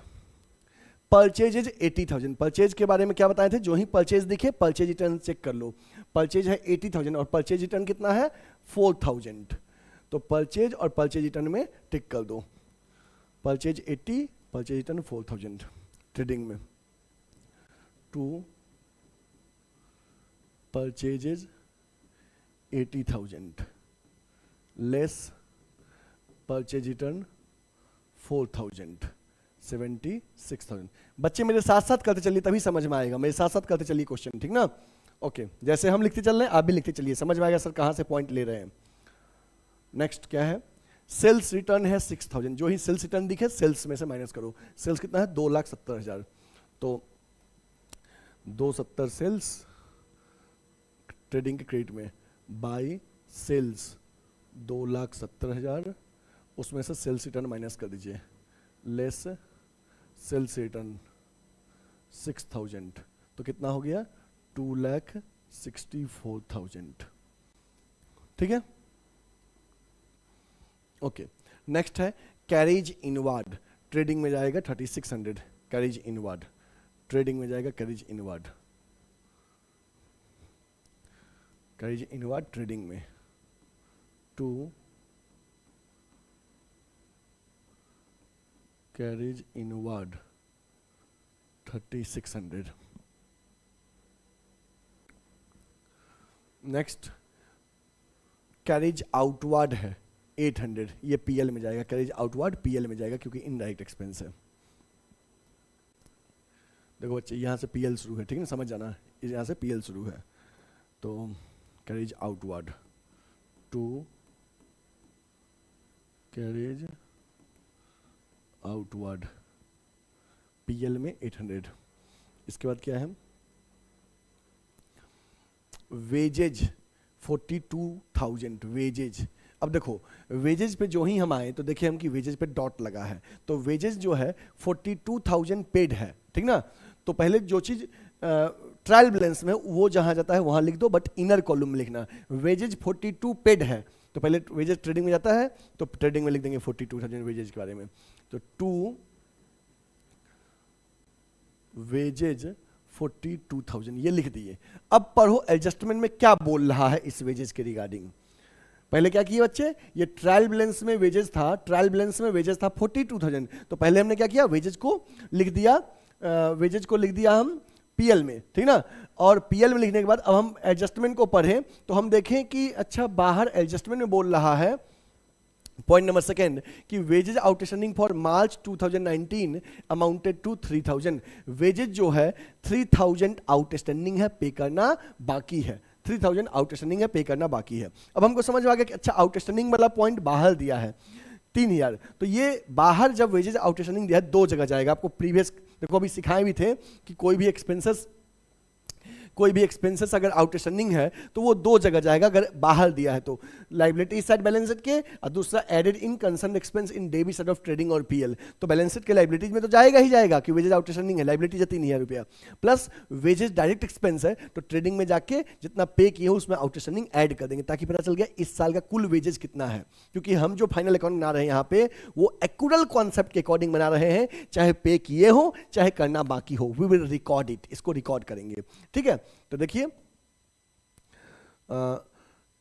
परचेज 80,000। परचेज के बारे में क्या बताए थे, जो ही परचेज दिखे परचेज रिटर्न चेक कर लो। परचेज है 80,000 और परचेज रिटर्न कितना है 4,000, तो परचेज और परचेज रिटर्न में टिक कर दो। परचेज 80, परचेज रिटर्न 4,000 ट्रेडिंग में, to purchases 80,000 less purchase return 4,000 76,000। बच्चे मेरे साथ साथ करते चलिए तभी समझ में आएगा, मेरे साथ साथ करते चलिए क्वेश्चन, ठीक ना, ओके। जैसे हम लिखते चल रहे हैं आप भी लिखते चलिए, समझ में आएगा सर कहां से पॉइंट ले रहे हैं। नेक्स्ट क्या है, सेल्स रिटर्न है 6,000। जो ही सेल्स रिटर्न दिखे सेल्स में से माइनस करो। सेल्स कितना है 2,70,000, तो 270 सेल्स ट्रेडिंग के क्रेडिट में बाई सेल्स 2,70,000, उसमें से सेल्स रिटर्न माइनस कर दीजिए, लेस सेल्स रिटर्न 6,000, तो कितना हो गया 2,64,000, ठीक है, ओके। नेक्स्ट है कैरेज इनवार्ड, ट्रेडिंग में जाएगा 3,600। कैरेज इनवार्ड ट्रेडिंग में जाएगा, carriage inward, carriage inward trading में to carriage inward 3,600। Next carriage outward है 800, ये पीएल में जाएगा, कैरेज आउटवार्ड पीएल में जाएगा क्योंकि इनडायरेक्ट एक्सपेंस है। देखो बच्चे यहाँ से पीएल शुरू है, ठीक है ना, समझ जाना, यहाँ से पीएल शुरू है, तो carriage outward to carriage outward PL में 800। इसके बाद क्या है, वेजेज 42,000 वेजेज। अब देखो वेजेज पे जो ही हम आए तो देखिए हम कि वेजेज पे डॉट लगा है, तो वेजेज जो है 42,000 पेड है, ठीक ना। तो पहले जो चीज ट्रायल बैलेंस में वो जहां जाता है वहां लिख दो, बट इनर कॉलम में लिखना वेजेज 42 पेड है, तो पहले वेजेज ट्रेडिंग में जाता है तो ट्रेडिंग में लिख देंगे 42,000 वेजेज के बारे में, तो टू वेजेज 42,000 ये लिख दिए। अब पढ़ो एडजस्टमेंट में क्या बोल रहा है इस वेजेज के रिगार्डिंग। पहले क्या किए बच्चे, ये ट्रायल बैलेंस में वेजेस था, ट्रायल बैलेंस में वेजेस था 42,000, तो पहले हमने क्या किया, वेजेस को लिख दिया हम पीएल में, ठीक ना। और पीएल में लिखने के बाद अब हम एडजस्टमेंट को पढ़ें तो हम देखें कि अच्छा बाहर एडजस्टमेंट में बोल रहा है पॉइंट नंबर सेकेंड कि wages outstanding for March 2019 amounted to 3,000। Wages जो है 3,000 आउटस्टैंडिंग है, पे करना बाकी है, 3,000 आउटस्टैंडिंग है, पे करना बाकी है। अब हमको समझ में आ गया कि अच्छा आउटस्टैंडिंग वाला पॉइंट बाहर दिया है 3,000, तो ये बाहर जब वेजेज आउटस्टैंडिंग दिया है दो जगह जाएगा। आपको प्रीवियस देखो अभी सिखाए भी थे कि कोई भी एक्सपेंसेस अगर आउटस्टैंडिंग है तो वो दो जगह जाएगा अगर बाहर दिया है तो, लाइबिलिटी साइड बैलेंस शीट के, और दूसरा added in concern expense in debit side of trading और पीएल। तो बैलेंस शीट के लाइबिलिटीज में तो जाएगा ही जाएगा कि वेजेज आउटस्टैंडिंग है, लाइबिलिटी 3,000 रुपया, प्लस वेजेज डायरेक्ट एक्सपेंस है तो ट्रेडिंग में जाके जितना पे किए हो उसमें आउटस्टैंडिंग ऐड कर देंगे ताकि पता चल गया इस साल का कुल वेजेज कितना है। क्योंकि हम जो फाइनल अकाउंट बना रहे हैं यहाँ पे वो एक्यूरल कॉन्सेप्ट के अकॉर्डिंग बना रहे हैं, चाहे पे किए हो चाहे करना बाकी हो, वी विल रिकॉर्ड इट, इसको रिकॉर्ड करेंगे, ठीक है। तो देखिए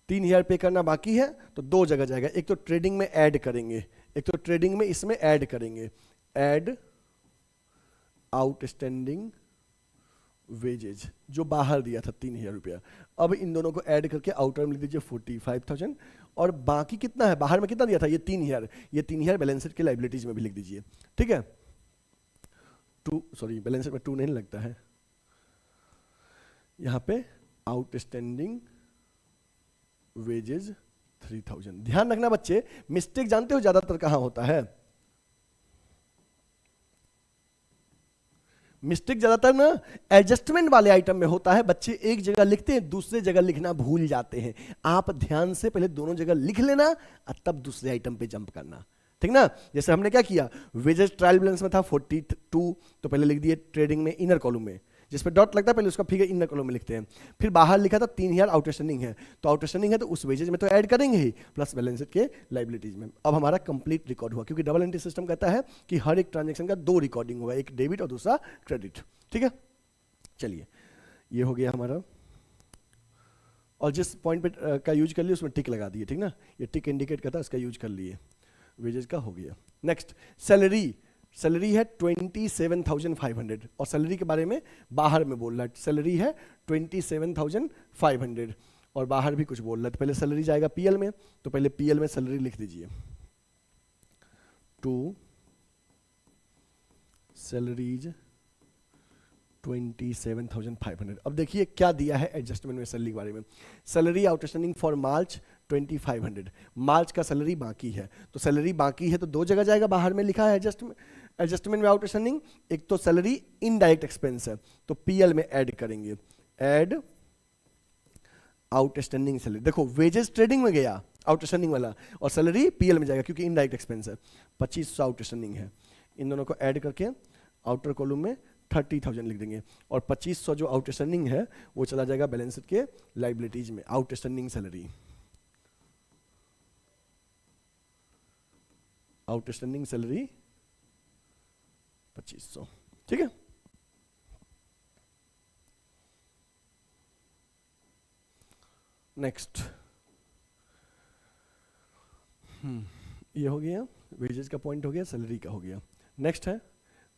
3,000 पे करना बाकी है तो दो जगह जाएगा, एक तो ट्रेडिंग में ऐड करेंगे, एक तो ट्रेडिंग में इसमें ऐड करेंगे, ऐड आउटस्टैंडिंग वेजेज जो बाहर दिया था 3,000 रुपया। अब इन दोनों को ऐड करके आउटर में लिख दीजिए 45,000, और बाकी कितना है, बाहर में कितना दिया था ये 3,000, ये 3,000 बैलेंस शीट के लाइबिलिटीज में भी लिख दीजिए, ठीक है। बैलेंस शीट में 2 नहीं लगता है, यहां पे आउटस्टैंडिंग वेजेज 3,000। ध्यान रखना बच्चे, मिस्टेक जानते हो ज्यादातर कहां होता है, मिस्टेक ज्यादातर ना एडजस्टमेंट वाले आइटम में होता है। बच्चे एक जगह लिखते हैं दूसरे जगह लिखना भूल जाते हैं। आप ध्यान से पहले दोनों जगह लिख लेना और तब दूसरे आइटम पे जंप करना, ठीक ना। जैसे हमने क्या किया, वेजेज ट्रायल बैलेंस में था 42, तो पहले लिख दिए ट्रेडिंग में इनर कॉलम में, जिस पे डॉट लगता है पहले उसका फिगर इनर कॉलम में लिखते हैं। फिर बाहर लिखा था 3,000 आउटस्टैंडिंग है, तो आउटस्टैंडिंग है तो उस वेजेज में तो ऐड करेंगे ही, प्लस बैलेंस शीट के लाइबिलिटीज में। अब हमारा कंप्लीट रिकॉर्ड हुआ, क्योंकि डबल एंट्री सिस्टम कहता है कि हर एक ट्रांजेक्शन का 2 रिकॉर्डिंग होगा, एक डेबिट और दूसरा क्रेडिट, ठीक है। चलिए ये हो गया हमारा, और जिस पॉइंट पे का यूज कर लिए उसमें टिक लगा दिए, ठीक ना, ये टिक इंडिकेट करता है, इसका यूज कर लिए, वेजेज का हो गया। नेक्स्ट सैलरी है 27,500, और सैलरी के बारे में बाहर में बोल रहा है, सैलरी है 27,500 और बाहर भी कुछ बोल रहा है। तो पहले सैलरी जाएगा पीएल में, तो पहले पीएल में सैलरी लिख दीजिए, टू सैलरीज 27,500। अब देखिए क्या दिया है एडजस्टमेंट में सैलरी के बारे में, सैलरी आउटस्टैंडिंग फॉर मार्च 2,500, मार्च का सैलरी बाकी है, तो सैलरी बाकी है तो दो जगह जाएगा, बाहर में लिखा है एडजस्टमेंट में आउटस्टैंडिंग, एक तो सैलरी इनडायरेक्ट एक्सपेंस है तो पीएल में ऐड करेंगे, ऐड आउटस्टैंडिंग सैलरी। देखो वेजेस ट्रेडिंग में गया आउटस्टैंडिंग वाला, और सैलरी पीएल में जाएगा क्योंकि इनडायरेक्ट एक्सपेंस है। 2,500 आउटस्टैंडिंग है, इन दोनों को ऐड करके आउटर कॉलम में 30,000 लिख देंगे, और 2,500 जो आउटस्टैंडिंग है वो चला जाएगा बैलेंस शीट के लाइबिलिटीज में, आउटस्टैंडिंग सैलरी, आउटस्टैंडिंग सैलरी 2,500, ठीक है। नेक्स्ट ये हो गया, वेजेस का पॉइंट हो गया, सैलरी का हो गया। नेक्स्ट है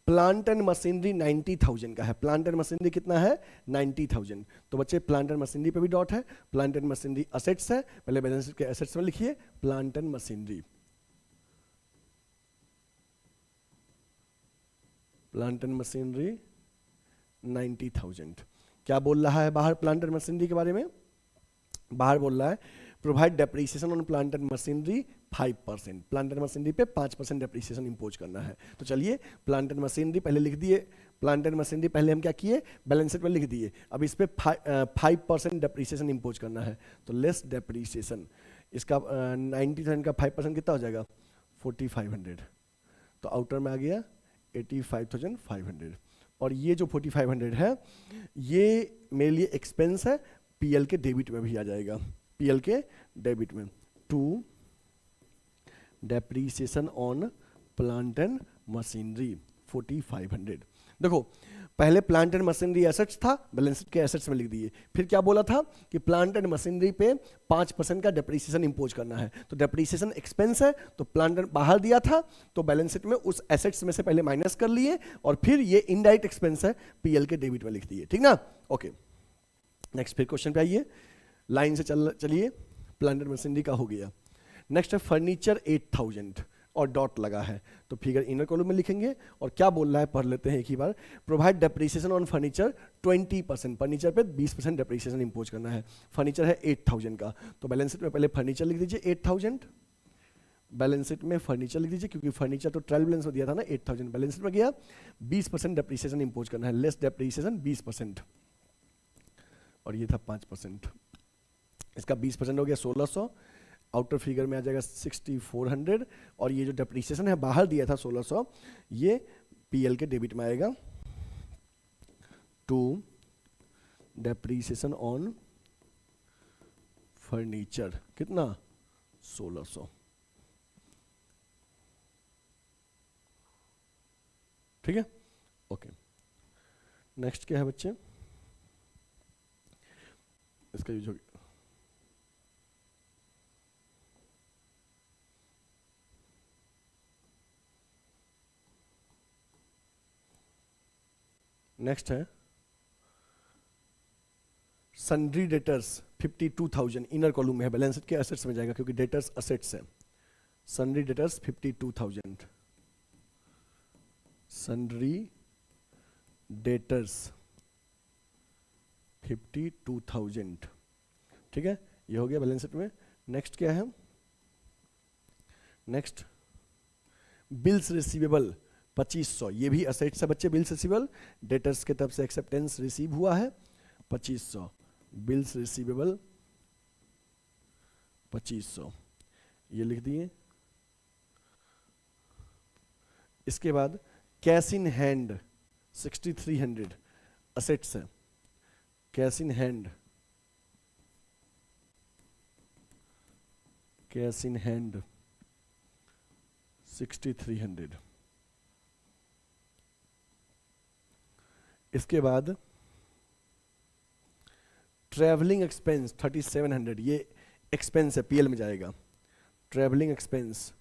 प्लांट एंड मशीनरी 90,000 का है, प्लांट एंड मशीनरी कितना है 90,000। तो बच्चे प्लांट एंड मशीनरी पे भी डॉट है, प्लांट एंड मशीनरी असेट्स है, पहले बैलेंस शीट के असेट्स में लिखिए plant and machinery, plant and machinery 90,000। क्या बोल रहा है बाहर प्लांट एंड मशीनरी के बारे में, बाहर बोल रहा है provide depreciation on plant and machinery 5%, plant and machinery पे 5% डेप्रिसिएशन इंपोज करना है। तो चलिए प्लांट एंड मशीनरी पहले लिख दिए, प्लांट एंड मशीनरी पहले हम क्या किए बैलेंस शीट में लिख दिए, अब इस पे 5% डेप्रिसिएशन इंपोज करना है, तो लेस डेप्रिसिएशन, इसका 90,000 का 5% कितना हो जाएगा 4,500, तो आउटर में आ गया 85,500, और ये जो 4,500 है ये मेरे लिए एक्सपेंस है, पीएल के डेबिट में भी आ जाएगा, पीएल के डेबिट में, to depreciation on plant and machinery 4,500। देखो पहले प्लांट एंड मशीनरी एसेट्स था, बैलेंस शीट के एसेट्स में लिख दिए। फिर क्या बोला था कि प्लांट एंड मशीनरी पे 5% का डेप्रीसिएशन इंपोज करना है, तो डेप्रीसिएशन एक्सपेंस है, तो प्लांट बाहर दिया था, तो बैलेंस शीट में उस एसेट्स में से पहले माइनस कर लिए और फिर ये इनडायरेक्ट एक्सपेंस है, पीएल के डेबिट में लिख दिए, ठीक ना। ओके, नेक्स्ट फिर क्वेश्चन पे आइए, लाइन से चलिए। प्लांट एंड मशीनरी का हो गया। नेक्स्ट है फर्नीचर 8000 और डॉट लगा है, तो फिगर इनर कॉलम में लिखेंगे। और क्या बोल रहा है पढ़ लेते हैं एक ही बार। Provide depreciation on furniture 20%, furniture पे 20% डेप्रीसिएशन इंपोज करना है। फर्नीचर है 8000 का, तो बैलेंस शीट में पहले फर्नीचर लिख दीजिए 8000, बैलेंस शीट में फर्नीचर लिख दीजिए, क्योंकि फर्नीचर तो ट्रायल बैलेंस में दिया था ना 8000, बैलेंस शीट में गया 20% डेप्रीसिएशन इंपोज करना है, लेस डेप्रीसिएशन 20%, और ये था 5%, इसका 20% हो गया 1600, आउटर फिगर में आ जाएगा 6400, और ये जो डेप्रीसिएशन है बाहर दिया था 1600, ये पीएल के डेबिट में आएगा। टू डेप्रीसिएशन ऑन फर्नीचर कितना 1600, ठीक है। ओके, नेक्स्ट क्या है बच्चे, इसका यूज हो गया। नेक्स्ट है सन्ड्री डेटर्स 52,000, इनर कॉलम में है, बैलेंस शीट के एसेट्स में जाएगा क्योंकि डेटर्स एसेट्स है। सन्ड्री डेटर्स 52,000, सन्ड्री डेटर्स 52,000, ठीक है, ये हो गया बैलेंस शीट में। नेक्स्ट क्या है, नेक्स्ट बिल्स रिसीवेबल 2500, ये भी असेट्स है बच्चे, बिल्स रिसीवेबल, डेटर्स के तरफ से एक्सेप्टेंस रिसीव हुआ है 2500, बिल्स रिसीवेबल 2500, ये लिख दिए। इसके बाद कैश इन हैंड 6300 असेट्स है, cash in hand, cash in hand 6300। इसके बाद ट्रैवलिंग एक्सपेंस 3700, ये एक्सपेंस है पीएल में जाएगा, ट्रैवलिंग एक्सपेंस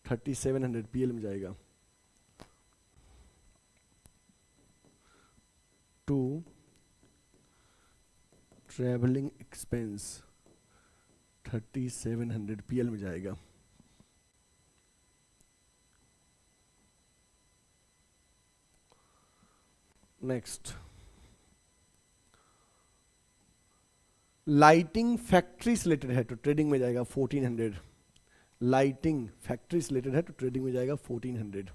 3700 पीएल में जाएगा। टू ट्रैवलिंग एक्सपेंस 3700 पीएल में जाएगा। नेक्स्ट लाइटिंग फैक्ट्री से रिलेटेड है तो ट्रेडिंग में जाएगा 1400, लाइटिंग फैक्ट्री से रिलेटेड है तो ट्रेडिंग में जाएगा 1400।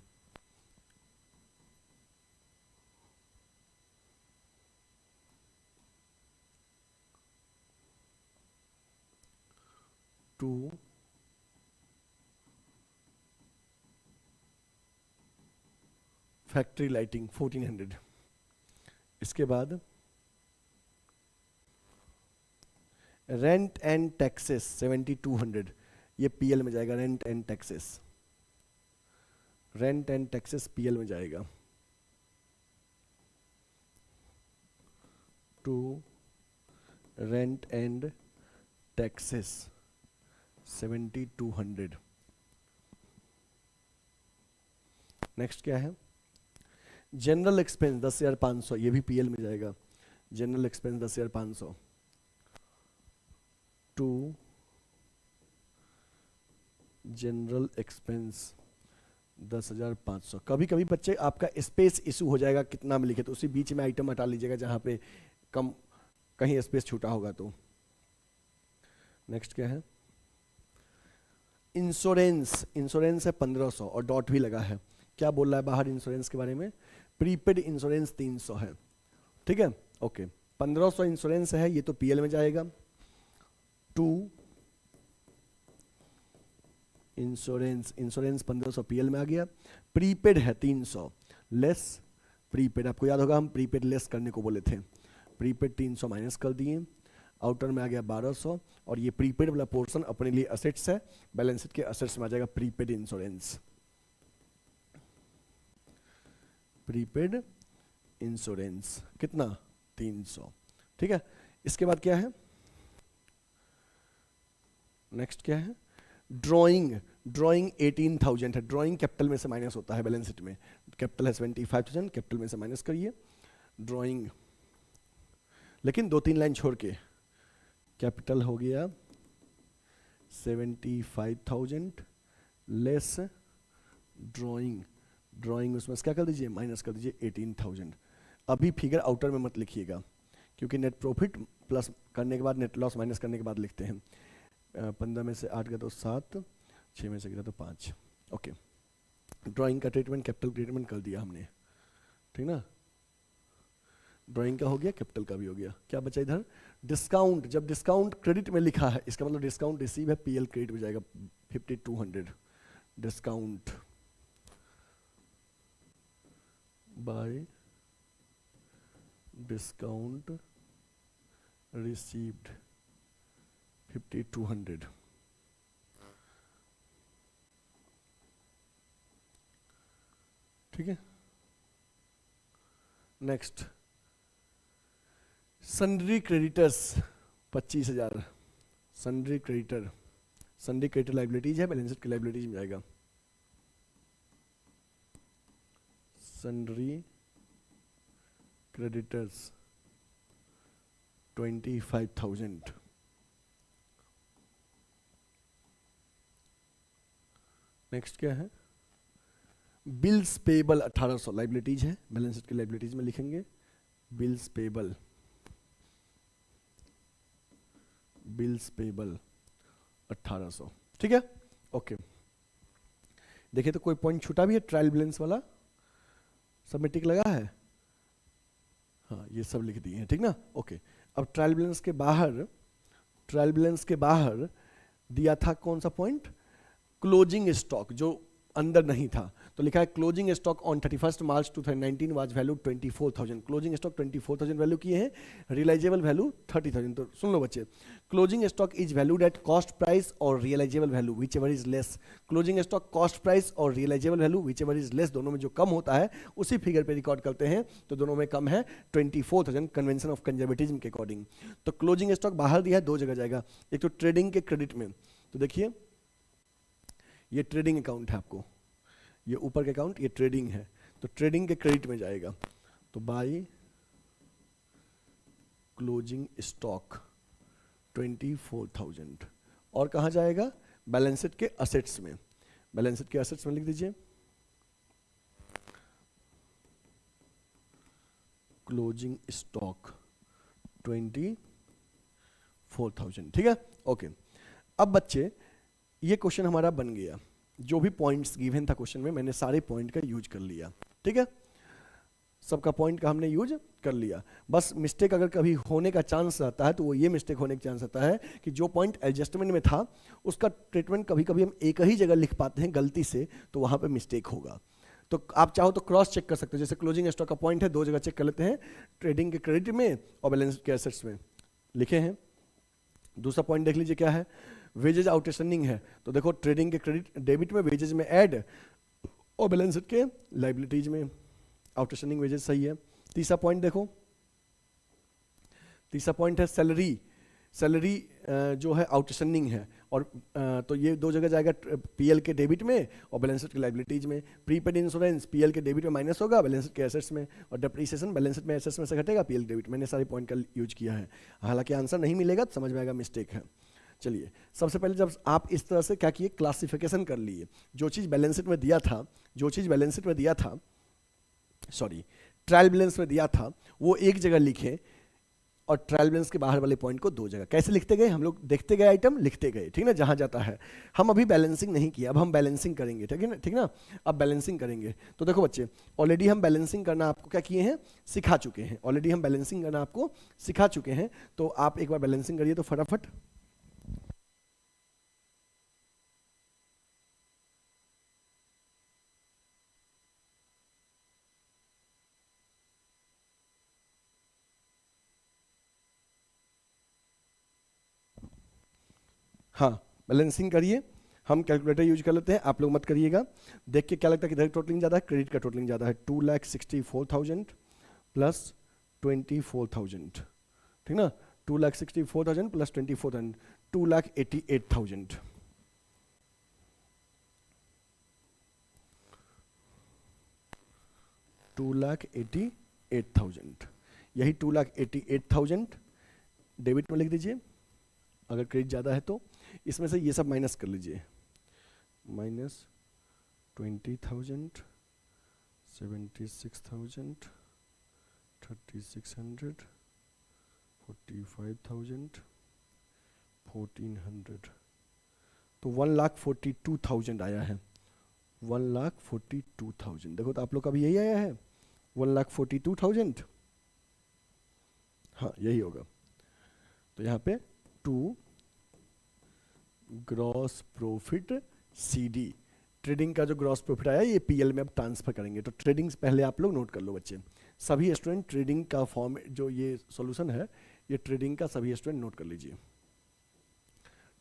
To factory lighting 1400। इसके बाद रेंट एंड टैक्सेस 7200, ये पीएल में जाएगा, rent and taxes, rent and taxes PL में जाएगा। To rent and taxes 7200। Next क्या है, जनरल एक्सपेंस 10,500, ये भी पीएल में जाएगा, general expense 10,500। To general expense 10,500। कभी कभी बच्चे आपका स्पेस इशू हो जाएगा कितना में लिखे, तो उसी बीच में आइटम हटा लीजिएगा जहां पे कम कहीं स्पेस छूटा होगा तो। नेक्स्ट क्या है, इंश्योरेंस, इंश्योरेंस है 1500 और डॉट भी लगा है। क्या बोल रहा है बाहर इंश्योरेंस के बारे में, प्रीपेड इंश्योरेंस 300 है, ठीक है। ओके, 1500 इंश्योरेंस है, ये तो पीएल में जाएगा। टू इंश्योरेंस, इंश्योरेंस 1500 पीएल में आ गया। प्रीपेड है 300, लेस प्रीपेड, आपको याद होगा हम प्रीपेड लेस करने को बोले थे, प्रीपेड 300 माइनस कर दिए, आउटर में आ गया 1200, और ये प्रीपेड वाला पोर्शन अपने लिए असेट्स है, बैलेंस शीट के असेट्स में आ जाएगा प्रीपेड इंश्योरेंस, प्रीपेड इंश्योरेंस कितना 300। ठीक है, इसके बाद क्या है, नेक्स्ट क्या है, ड्राइंग। ड्राइंग 18,000 है, ड्राइंग कैपिटल में से माइनस होता है बैलेंस शीट में, कैपिटल है 75,000, कैपिटल में से माइनस करिए ड्राइंग, लेकिन 2-3 लाइन छोड़ के, कैपिटल हो गया 75,000 लेस ड्राइंग, ड्राइंग उसमें से क्या कर दीजिए, माइनस कर दीजिए 18,000। अभी फिगर आउटर में मत लिखिएगा, क्योंकि नेट प्रॉफिट प्लस करने के बाद नेट लॉस माइनस करने के बाद लिखते हैं। 15 में से 8 गया तो 7, 6 में से गिरा तो 5। ओके, ड्राइंग का ट्रीटमेंट कैपिटल ट्रीटमेंट कर दिया हमने, ठीक ना, ड्राइंग का हो गया, कैपिटल का भी हो गया। क्या बचा इधर, डिस्काउंट। जब डिस्काउंट क्रेडिट में लिखा है इसका मतलब डिस्काउंट रिसीव है, पीएल क्रेडिट हो जाएगा 5200। Discount bye discount received 5200। ठीक है, next sundry creditors 25,000। Sundry creditor, sundry creditor liabilities है, बैलेंस शीट की लाइबिलिटीज में जाएगा। Sundry creditors 25,000। नेक्स्ट क्या है, बिल्स पेबल 1800 लाइबिलिटीज है, बैलेंस शीट की लाइबिलिटीज में लिखेंगे बिल्स पेबल, बिल्स पेबल 1800। ठीक है, ओके। देखिए तो कोई पॉइंट छूटा भी है, ट्रायल बैलेंस वाला सब में टिक लगा है, हाँ ये सब लिख दिए हैं, ठीक ना, ओके। अब ट्रायल बैलेंस के बाहर, ट्रायल बैलेंस के बाहर दिया था कौन सा पॉइंट, क्लोजिंग स्टॉक, जो अंदर नहीं था, तो लिखा है closing stock on 31 March 2019 was value 24,000। Closing stock 24,000 value किए हैं, रियलाइजेबल वैल्यू 30,000। तो सुन लो बच्चे, closing stock is valued at cost price or realisable value whichever is less. Closing stock cost price or realisable value whichever is less, दोनों में जो कम होता है उसी फिगर पे रिकॉर्ड करते हैं, तो दोनों में कम है 24,000 कन्वेंशन ऑफ कंजर्वेटिज्म के अकॉर्डिंग। तो क्लोजिंग स्टॉक बाहर दिया है, दो जगह जाएगा, एक तो ट्रेडिंग के क्रेडिट में, तो देखिए ये ट्रेडिंग अकाउंट है आपको, ये ऊपर के अकाउंट ये ट्रेडिंग है, तो ट्रेडिंग के क्रेडिट में जाएगा, तो बाय क्लोजिंग स्टॉक 24,000। और कहाँ जाएगा, बैलेंस शीट के असेट्स में, बैलेंस शीट के असेट्स में लिख दीजिए क्लोजिंग स्टॉक 24,000। ठीक है, ओके। अब बच्चे ये क्वेश्चन हमारा बन गया, जो भी पॉइंट्स गिवन था क्वेश्चन में मैंने सारे पॉइंट का यूज कर लिया, ठीक है, सबका पॉइंट का हमने यूज कर लिया। बस मिस्टेक अगर कभी होने का चांस रहता है तो वो ये मिस्टेक होने का चांस रहता है कि जो पॉइंट एडजस्टमेंट में था उसका ट्रीटमेंट कभी कभी हम एक ही जगह लिख पाते हैं गलती से, तो वहाँ पे मिस्टेक होगा। तो आप चाहो तो क्रॉस चेक कर सकते हो, जैसे क्लोजिंग स्टॉक का पॉइंट है, दो जगह चेक कर लेते हैं, ट्रेडिंग के क्रेडिट में और बैलेंस के एसेट्स में लिखे हैं। दूसरा पॉइंट देख लीजिए क्या है, वेजेज आउटस्टैंडिंग है, तो देखो ट्रेडिंग के क्रेडिट डेबिट में, वेजेज में ऐड, और बैलेंस शीट के लाइबिलिटीज में आउटस्टैंडिंग वेजेज सही है। तीसरा पॉइंट देखो, तीसरा पॉइंट है सैलरी, सैलरी जो है आउटस्टैंडिंग है, और तो ये दो जगह जाएगा, पीएल के डेबिट में और बैलेंस शीट के लाइबिलिटीज में। प्रीपेड इंश्योरेंस पीएल के डेबिट में माइनस होगा, बैलेंस शीट के एसेट्स में, और डेप्रिसिएशन बैलेंस शीट में एसेट्स में से घटेगा, पीएल डेबिट। मैंने सारे पॉइंट का यूज किया है, हालांकि आंसर नहीं मिलेगा तो समझ में आएगा मिस्टेक है। चलिए, सबसे पहले जब आप इस तरह से क्या किए, क्लासिफिकेशन कर लिए, जो चीज़ बैलेंस शीट में दिया था, जो चीज़ बैलेंस शीट में दिया था, सॉरी ट्रायल बैलेंस में दिया था, वो एक जगह लिखे, और ट्रायल बैलेंस के बाहर वाले पॉइंट को दो जगह। कैसे लिखते गए, हम लोग देखते गए, आइटम लिखते गए, ठीक ना, जहां जाता है। हम अभी बैलेंसिंग नहीं किया, अब हम बैलेंसिंग करेंगे, ठीक है ना, ठीक ना, अब बैलेंसिंग करेंगे। तो देखो बच्चे, ऑलरेडी हम बैलेंसिंग करना आपको क्या किए हैं, सिखा चुके हैं, ऑलरेडी हम बैलेंसिंग करना आपको सिखा चुके हैं। तो आप एक बार बैलेंसिंग करिए तो फटाफट। हाँ, बैलेंसिंग करिए, हम कैलकुलेटर यूज कर लेते हैं, आप लोग मत करिएगा। देख के क्या लगता है कि इधर टोटलिंग ज़्यादा है, क्रेडिट का टोटलिंग ज़्यादा है, 2,64,000 प्लस 24,000, ठीक ना, 2,64,000 प्लस 24,000, 2,88,000। $2,88,000, यही 2,88,000 डेबिट में लिख दीजिए अगर क्रेडिट ज़्यादा है तो। इसमें से ये सब माइनस कर लीजिए, माइनस 20,000, 76,000, 3,600, 45,000, 1,400, तो 1,42,000 आया है। 1,42,000, देखो तो आप लोग का भी यही आया है 1,42,000, हाँ यही होगा। तो यहाँ पे 2 ग्रॉस प्रॉफिट CD, ट्रेडिंग का जो ग्रॉस प्रॉफिट आया ये PL में अब ट्रांसफर करेंगे। तो ट्रेडिंग पहले आप लोग नोट कर लो बच्चे, सभी स्टूडेंट ट्रेडिंग का फॉर्म जो ये सॉल्यूशन है ये ट्रेडिंग का सभी स्टूडेंट नोट कर लीजिए,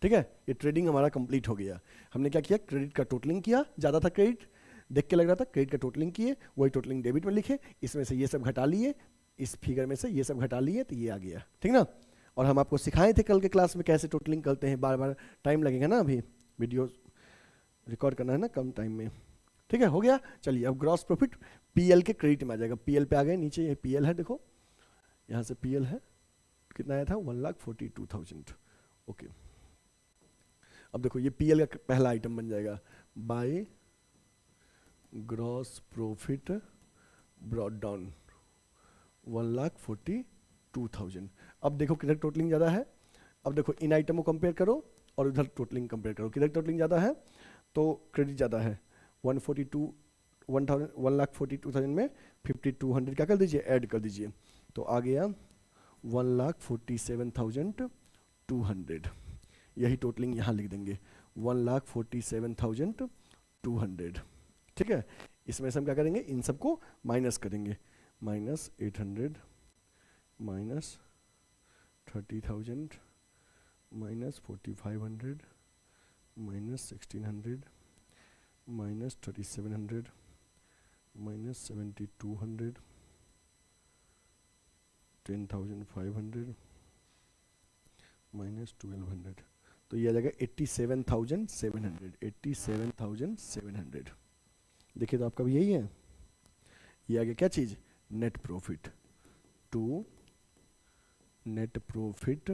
ठीक है। ये ट्रेडिंग हमारा कंप्लीट हो गया। हमने क्या किया, क्रेडिट का टोटलिंग किया, ज़्यादा था क्रेडिट देख के लग रहा था, क्रेडिट का टोटलिंग किए, वही टोटलिंग डेबिट में लिखे, इसमें से ये सब घटा लिए, इस फिगर में से ये सब घटा लिए तो ये आ गया, ठीक ना। और हम आपको सिखाए थे कल के क्लास में कैसे टोटलिंग करते हैं, बार बार टाइम लगेगा ना, अभी वीडियो रिकॉर्ड करना है ना कम टाइम में, ठीक है, हो गया। चलिए अब ग्रॉस प्रॉफिट PL के क्रेडिट में आ जाएगा, PL पे आ गए, नीचे ये PL है, देखो यहाँ से PL है, कितना आया था 1,42,000, ओके। अब देखो ये PL का पहला आइटम बन जाएगा, by gross profit brought down 1,42,000। अब देखो किधर टोटलिंग ज़्यादा है, अब देखो इन आइटम को कंपेयर करो और उधर टोटलिंग कंपेयर करो, किधर टोटलिंग ज़्यादा है तो क्रेडिट ज़्यादा है। 1,42,000 में 5,200 क्या कर दीजिए, ऐड कर दीजिए, तो आ गया 1,47,200, यही टोटलिंग यहाँ लिख देंगे 1,47,200, ठीक है। इसमें से हम क्या करेंगे, इन सबको माइनस करेंगे, minus 800, minus 30,000, minus 4,500, minus 1,600, minus 3,700, minus 7,200, 10,500, minus 1,200, तो ये आ जाएगा 87,700, 87,700। देखिए तो आपका भी यही है, ये आ गया क्या चीज, net profit, to net profit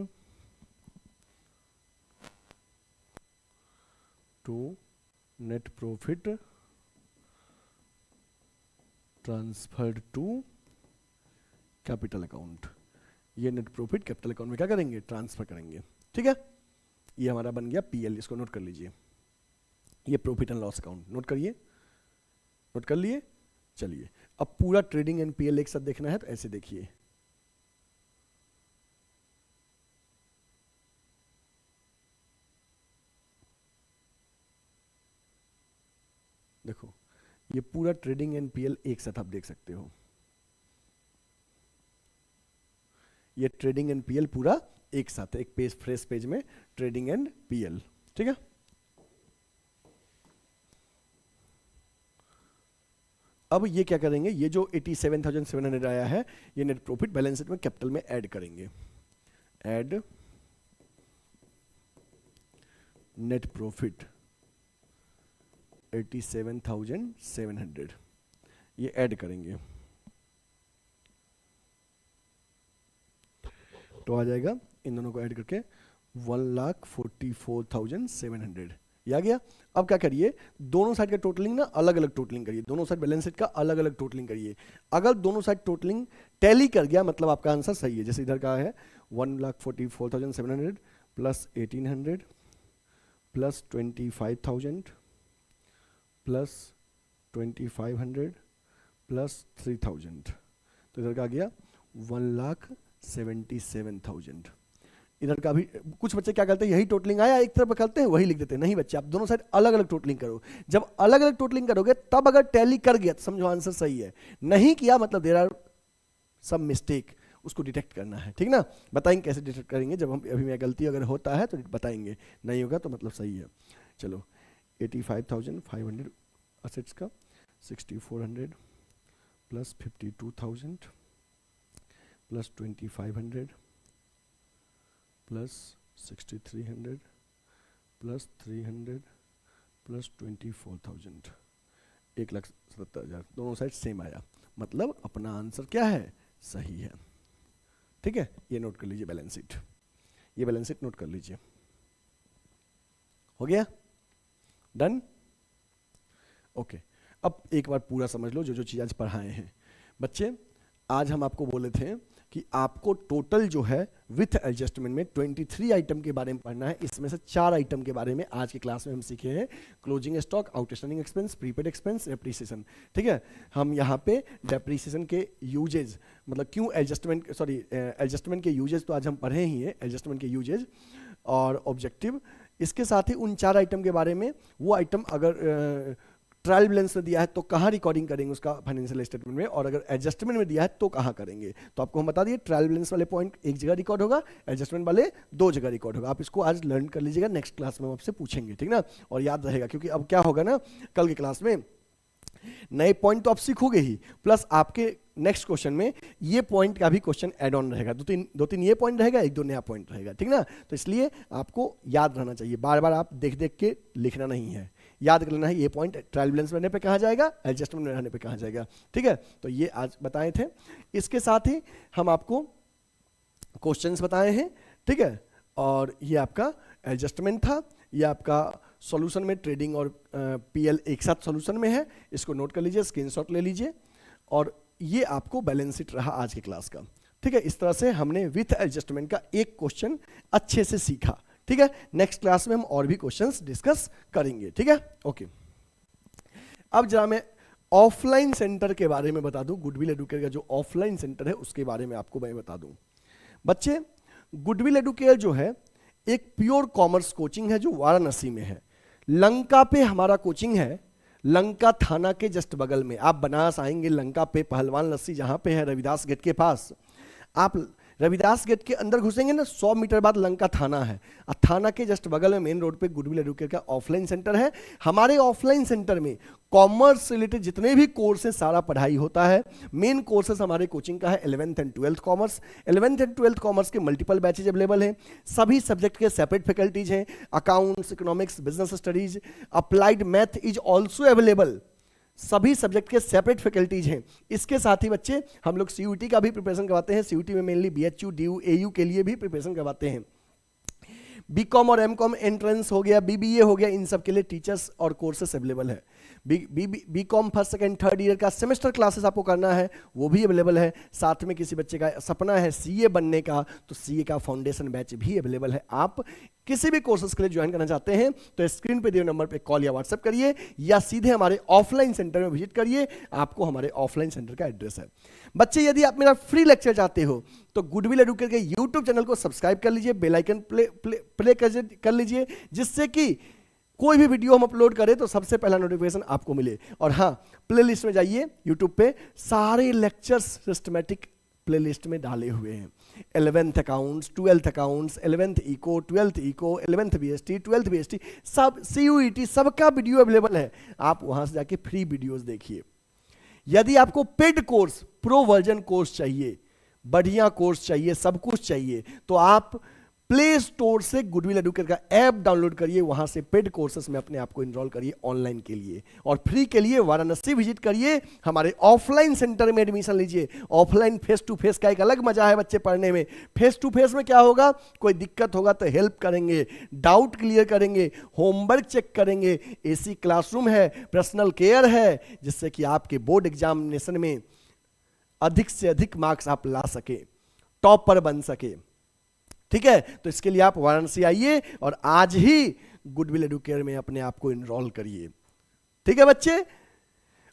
transferred to capital account. ये नेट प्रॉफिट कैपिटल अकाउंट में क्या करेंगे, ट्रांसफर करेंगे, ठीक है। ये हमारा बन गया PL, इसको नोट कर लीजिए, ये profit and loss account note करिए, नोट कर लिए। चलिए अब पूरा ट्रेडिंग एंड PL एक साथ देखना है तो ऐसे देखिए, देखो ये पूरा ट्रेडिंग एंड PL एक साथ आप देख सकते हो, ये ट्रेडिंग एंड PL पूरा एक साथ है, एक पेज फ्रेश पेज में ट्रेडिंग एंड PL, ठीक है। अब ये क्या करेंगे, ये जो 87,700 आया है ये नेट प्रॉफिट बैलेंस शीट में कैपिटल में ऐड करेंगे, ऐड नेट प्रॉफिट 87,700, ये ऐड करेंगे तो आ जाएगा, इन दोनों को ऐड करके 1,44,700, ये आ गया। अब क्या करिए, दोनों साइड का टोटलिंग ना अलग अलग टोटलिंग करिए, दोनों साइड बैलेंस शीट का अलग अलग टोटलिंग करिए। अगर दोनों साइड टोटलिंग टैली कर गया मतलब आपका आंसर सही है। जैसे इधर का है 1,44,700 प्लस 1,800 प्लस 25,000 प्लस 2,500 प्लस 3,000, तो इधर का आ गया 1,77,000। इधर का भी कुछ बच्चे क्या करते हैं, यही टोटलिंग आया एक तरफ करते हैं वही लिख देते हैं, नहीं बच्चे आप दोनों साइड अलग अलग टोटलिंग करो। जब अलग अलग टोटलिंग करोगे तब अगर टैली कर गया तो समझो आंसर सही है, नहीं किया मतलब देयर आर सम मिस्टेक, उसको डिटेक्ट करना है, ठीक ना। बताएंगे कैसे डिटेक्ट करेंगे, जब हम अभी मैं गलती अगर होता है तो बताएंगे, नहीं होगा तो मतलब सही है। चलो 85,500 असेट्स का 6,400 plus 52,000 plus 2500 plus 6300 plus 300 plus 24,000, 1,70,000। दोनों साइड सेम आया, मतलब अपना आंसर क्या है, सही है। ठीक है, ये नोट कर लीजिए बैलेंस शीट, ये बैलेंस शीट नोट कर लीजिए। हो गया, डन, ओके। अब एक बार पूरा समझ लो जो जो चीज आज पढ़ाए हैं बच्चे। आज हम आपको बोले थे कि आपको टोटल जो है विथ एडजस्टमेंट में 23 आइटम के बारे में पढ़ना है। इसमें से 4 आइटम के बारे में आज की क्लास में हम सीखे हैं, closing stock, outstanding expense, prepaid expense, depreciation. ठीक है, हम यहाँ पे डेप्रीसिएशन के यूजेज, मतलब क्यों एडजस्टमेंट, सॉरी एडजस्टमेंट के यूजेज तो आज हम पढ़े ही हैं, एडजस्टमेंट के यूजेज और ऑब्जेक्टिव। इसके साथ ही उन 4 आइटम के बारे में, वो आइटम अगर ट्रायल बैलेंस में दिया है तो कहाँ रिकॉर्डिंग करेंगे उसका फाइनेंशियल स्टेटमेंट में, और अगर एडजस्टमेंट में दिया है तो कहाँ करेंगे। तो आपको हम बता दिए, ट्रायल बैलेंस वाले पॉइंट एक जगह रिकॉर्ड होगा, एडजस्टमेंट वाले 2 जगह रिकॉर्ड होगा। आप इसको आज लर्न कर लीजिएगा, नेक्स्ट क्लास में हम आपसे पूछेंगे, ठीक ना, और याद रहेगा। क्योंकि अब क्या होगा ना, कल की क्लास में नए पॉइंट तो आप सीखोगे ही, प्लस आपके नेक्स्ट क्वेश्चन में ये पॉइंट का भी क्वेश्चन ऐड ऑन रहेगा। दो तीन ये पॉइंट रहेगा, 1-2 नया पॉइंट रहेगा, ठीक ना। तो इसलिए आपको याद रहना चाहिए, बार बार आप देख देख के लिखना नहीं है, याद कर लेना है ये पॉइंट ट्रायल बैलेंस रहने पे कहाँ जाएगा, एडजस्टमेंट में रहने पे कहाँ जाएगा। ठीक है, तो ये आज बताए थे। इसके साथ ही हम आपको क्वेश्चंस बताए हैं, ठीक है, और ये आपका एडजस्टमेंट था, ये आपका सॉल्यूशन में ट्रेडिंग और पीएल एक साथ सॉल्यूशन में है, इसको नोट कर लीजिए, स्क्रीनशॉट ले लीजिए। और ये आपको बैलेंस शीट रहा आज की क्लास का। ठीक है, इस तरह से हमने विथ एडजस्टमेंट का एक क्वेश्चन अच्छे से सीखा। ठीक है, नेक्स्ट क्लास में हम और भी क्वेश्चंस डिस्कस करेंगे। ठीक है, ओके। अब जरा मैं ऑफलाइन सेंटर के बारे में बता दूं, गुडविल एडुकेयर का जो ऑफलाइन सेंटर है उसके बारे में आपको मैं बता दूं। बच्चे, गुडविल एडुकेयर जो है एक प्योर कॉमर्स कोचिंग है जो वाराणसी में है। लंका पे हमारा कोचिंग है, लंका थाना के जस्ट बगल में। आप बनारस आएंगे, लंका पे पहलवान लस्सी जहां पे है रविदास गेट के पास, आप रविदास गेट के अंदर घुसेंगे ना, 100 मीटर बाद लंका थाना है, और थाना के जस्ट बगल में मेन रोड पे गुडविल एडुकेयर का ऑफलाइन सेंटर है। हमारे ऑफलाइन सेंटर में कॉमर्स रिलेटेड जितने भी कोर्स हैं सारा पढ़ाई होता है। मेन कोर्सेस हमारे कोचिंग का है 11th and 12th commerce. 11th and 12th commerce के मल्टीपल बैचेज अवेलेबल हैं, सभी सब्जेक्ट के सेपरेट फैकल्टीज हैं, accounts, economics, business studies, applied math is also available, सभी सब्जेक्ट के सेपरेट फैकल्टीज हैं। इसके साथ ही बच्चे हम लोग सीयूटी का भी प्रिपरेशन करवाते हैं, सीयूटी में मेनली बीएचयू, डीयू, एयू के लिए भी प्रिपरेशन करवाते हैं। बीकॉम और एमकॉम एंट्रेंस हो गया, बीबीए हो गया, इन सब के लिए टीचर्स और कोर्सेस अवेलेबल है। BCom first second third year का सेमेस्टर क्लासेस आपको करना है वो भी अवेलेबल है। साथ में किसी बच्चे का सपना है सीए बनने का, तो सीए का फाउंडेशन बैच भी अवेलेबल है। आप किसी भी कोर्सेज के लिए ज्वाइन करना चाहते हैं तो स्क्रीन पे दिए नंबर पे कॉल या व्हाट्सएप करिए, या सीधे हमारे ऑफलाइन सेंटर में विजिट करिए। आपको हमारे ऑफलाइन सेंटर का एड्रेस है। बच्चे, यदि आप मेरा फ्री लेक्चर चाहते हो तो गुडविल एडुकेयर के यूट्यूब चैनल को सब्सक्राइब कर लीजिए, बेल आइकन प्ले कर लीजिए, जिससे कि कोई भी वीडियो हम अपलोड करें तो सबसे पहला नोटिफिकेशन आपको मिले। और हाँ, प्लेलिस्ट में जाइए, यूट्यूब पे सारे लेक्चर्स सिस्टमैटिक प्लेलिस्ट में डाले हुए हैं। 11th accounts, 12th accounts, 11th eco, 12th eco, 11th BST, 12th BST, सब सीयूईटी, सबका वीडियो अवेलेबल है। आप वहां से जाके फ्री वीडियोस देखिए। यदि आपको paid course, pro version course चाहिए, बढ़िया कोर्स चाहिए, सब कुछ चाहिए, तो आप प्ले स्टोर से गुडविल एडुकेयर का ऐप डाउनलोड करिए, वहां से पेड कोर्सेस में अपने आप को इनरोल करिए ऑनलाइन के लिए। और फ्री के लिए वाराणसी विजिट करिए, हमारे ऑफलाइन सेंटर में एडमिशन लीजिए। ऑफलाइन फेस टू फेस का एक अलग मजा है बच्चे पढ़ने में। फेस टू फेस में क्या होगा, कोई दिक्कत होगा तो हेल्प करेंगे, डाउट क्लियर करेंगे, होमवर्क चेक करेंगे, एसी क्लासरूम है, पर्सनल केयर है, जिससे कि आपके बोर्ड एग्जामिनेशन में अधिक से अधिक मार्क्स आप ला सके, टॉपर बन सके। ठीक है, तो इसके लिए आप वाराणसी आइए और आज ही गुडविल एडुकेयर में अपने आप को इनरोल करिए। ठीक है बच्चे,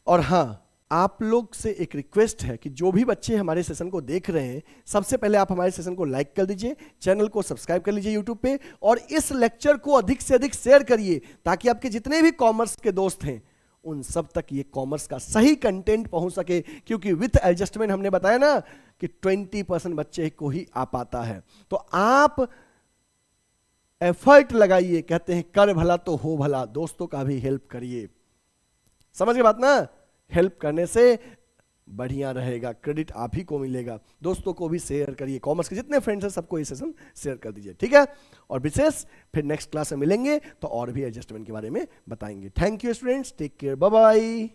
और हां, आप लोग से एक रिक्वेस्ट है कि जो भी बच्चे हमारे सेशन को देख रहे हैं, सबसे पहले आप हमारे सेशन को लाइक कर दीजिए, चैनल को सब्सक्राइब कर लीजिए यूट्यूब पे, और इस लेक्चर को अधिक से अधिक शेयर करिए, ताकि आपके जितने भी कॉमर्स के दोस्त हैं उन सब तक ये कॉमर्स का सही कंटेंट पहुंच सके। क्योंकि विथ एडजस्टमेंट हमने बताया ना कि 20% बच्चे को ही आ पाता है। तो आप एफर्ट लगाइए, कहते हैं कर भला तो हो भला, दोस्तों का भी हेल्प करिए। समझ गए बात ना? हेल्प करने से बढ़िया रहेगा, क्रेडिट आप ही को मिलेगा। दोस्तों को भी शेयर करिए, कॉमर्स के जितने फ्रेंड्स हैं सबको ये सेशन शेयर कर दीजिए, ठीक है। और विशेष फिर नेक्स्ट क्लास में मिलेंगे तो और भी एडजस्टमेंट के बारे में बताएंगे। Thank you students, take care, bye bye.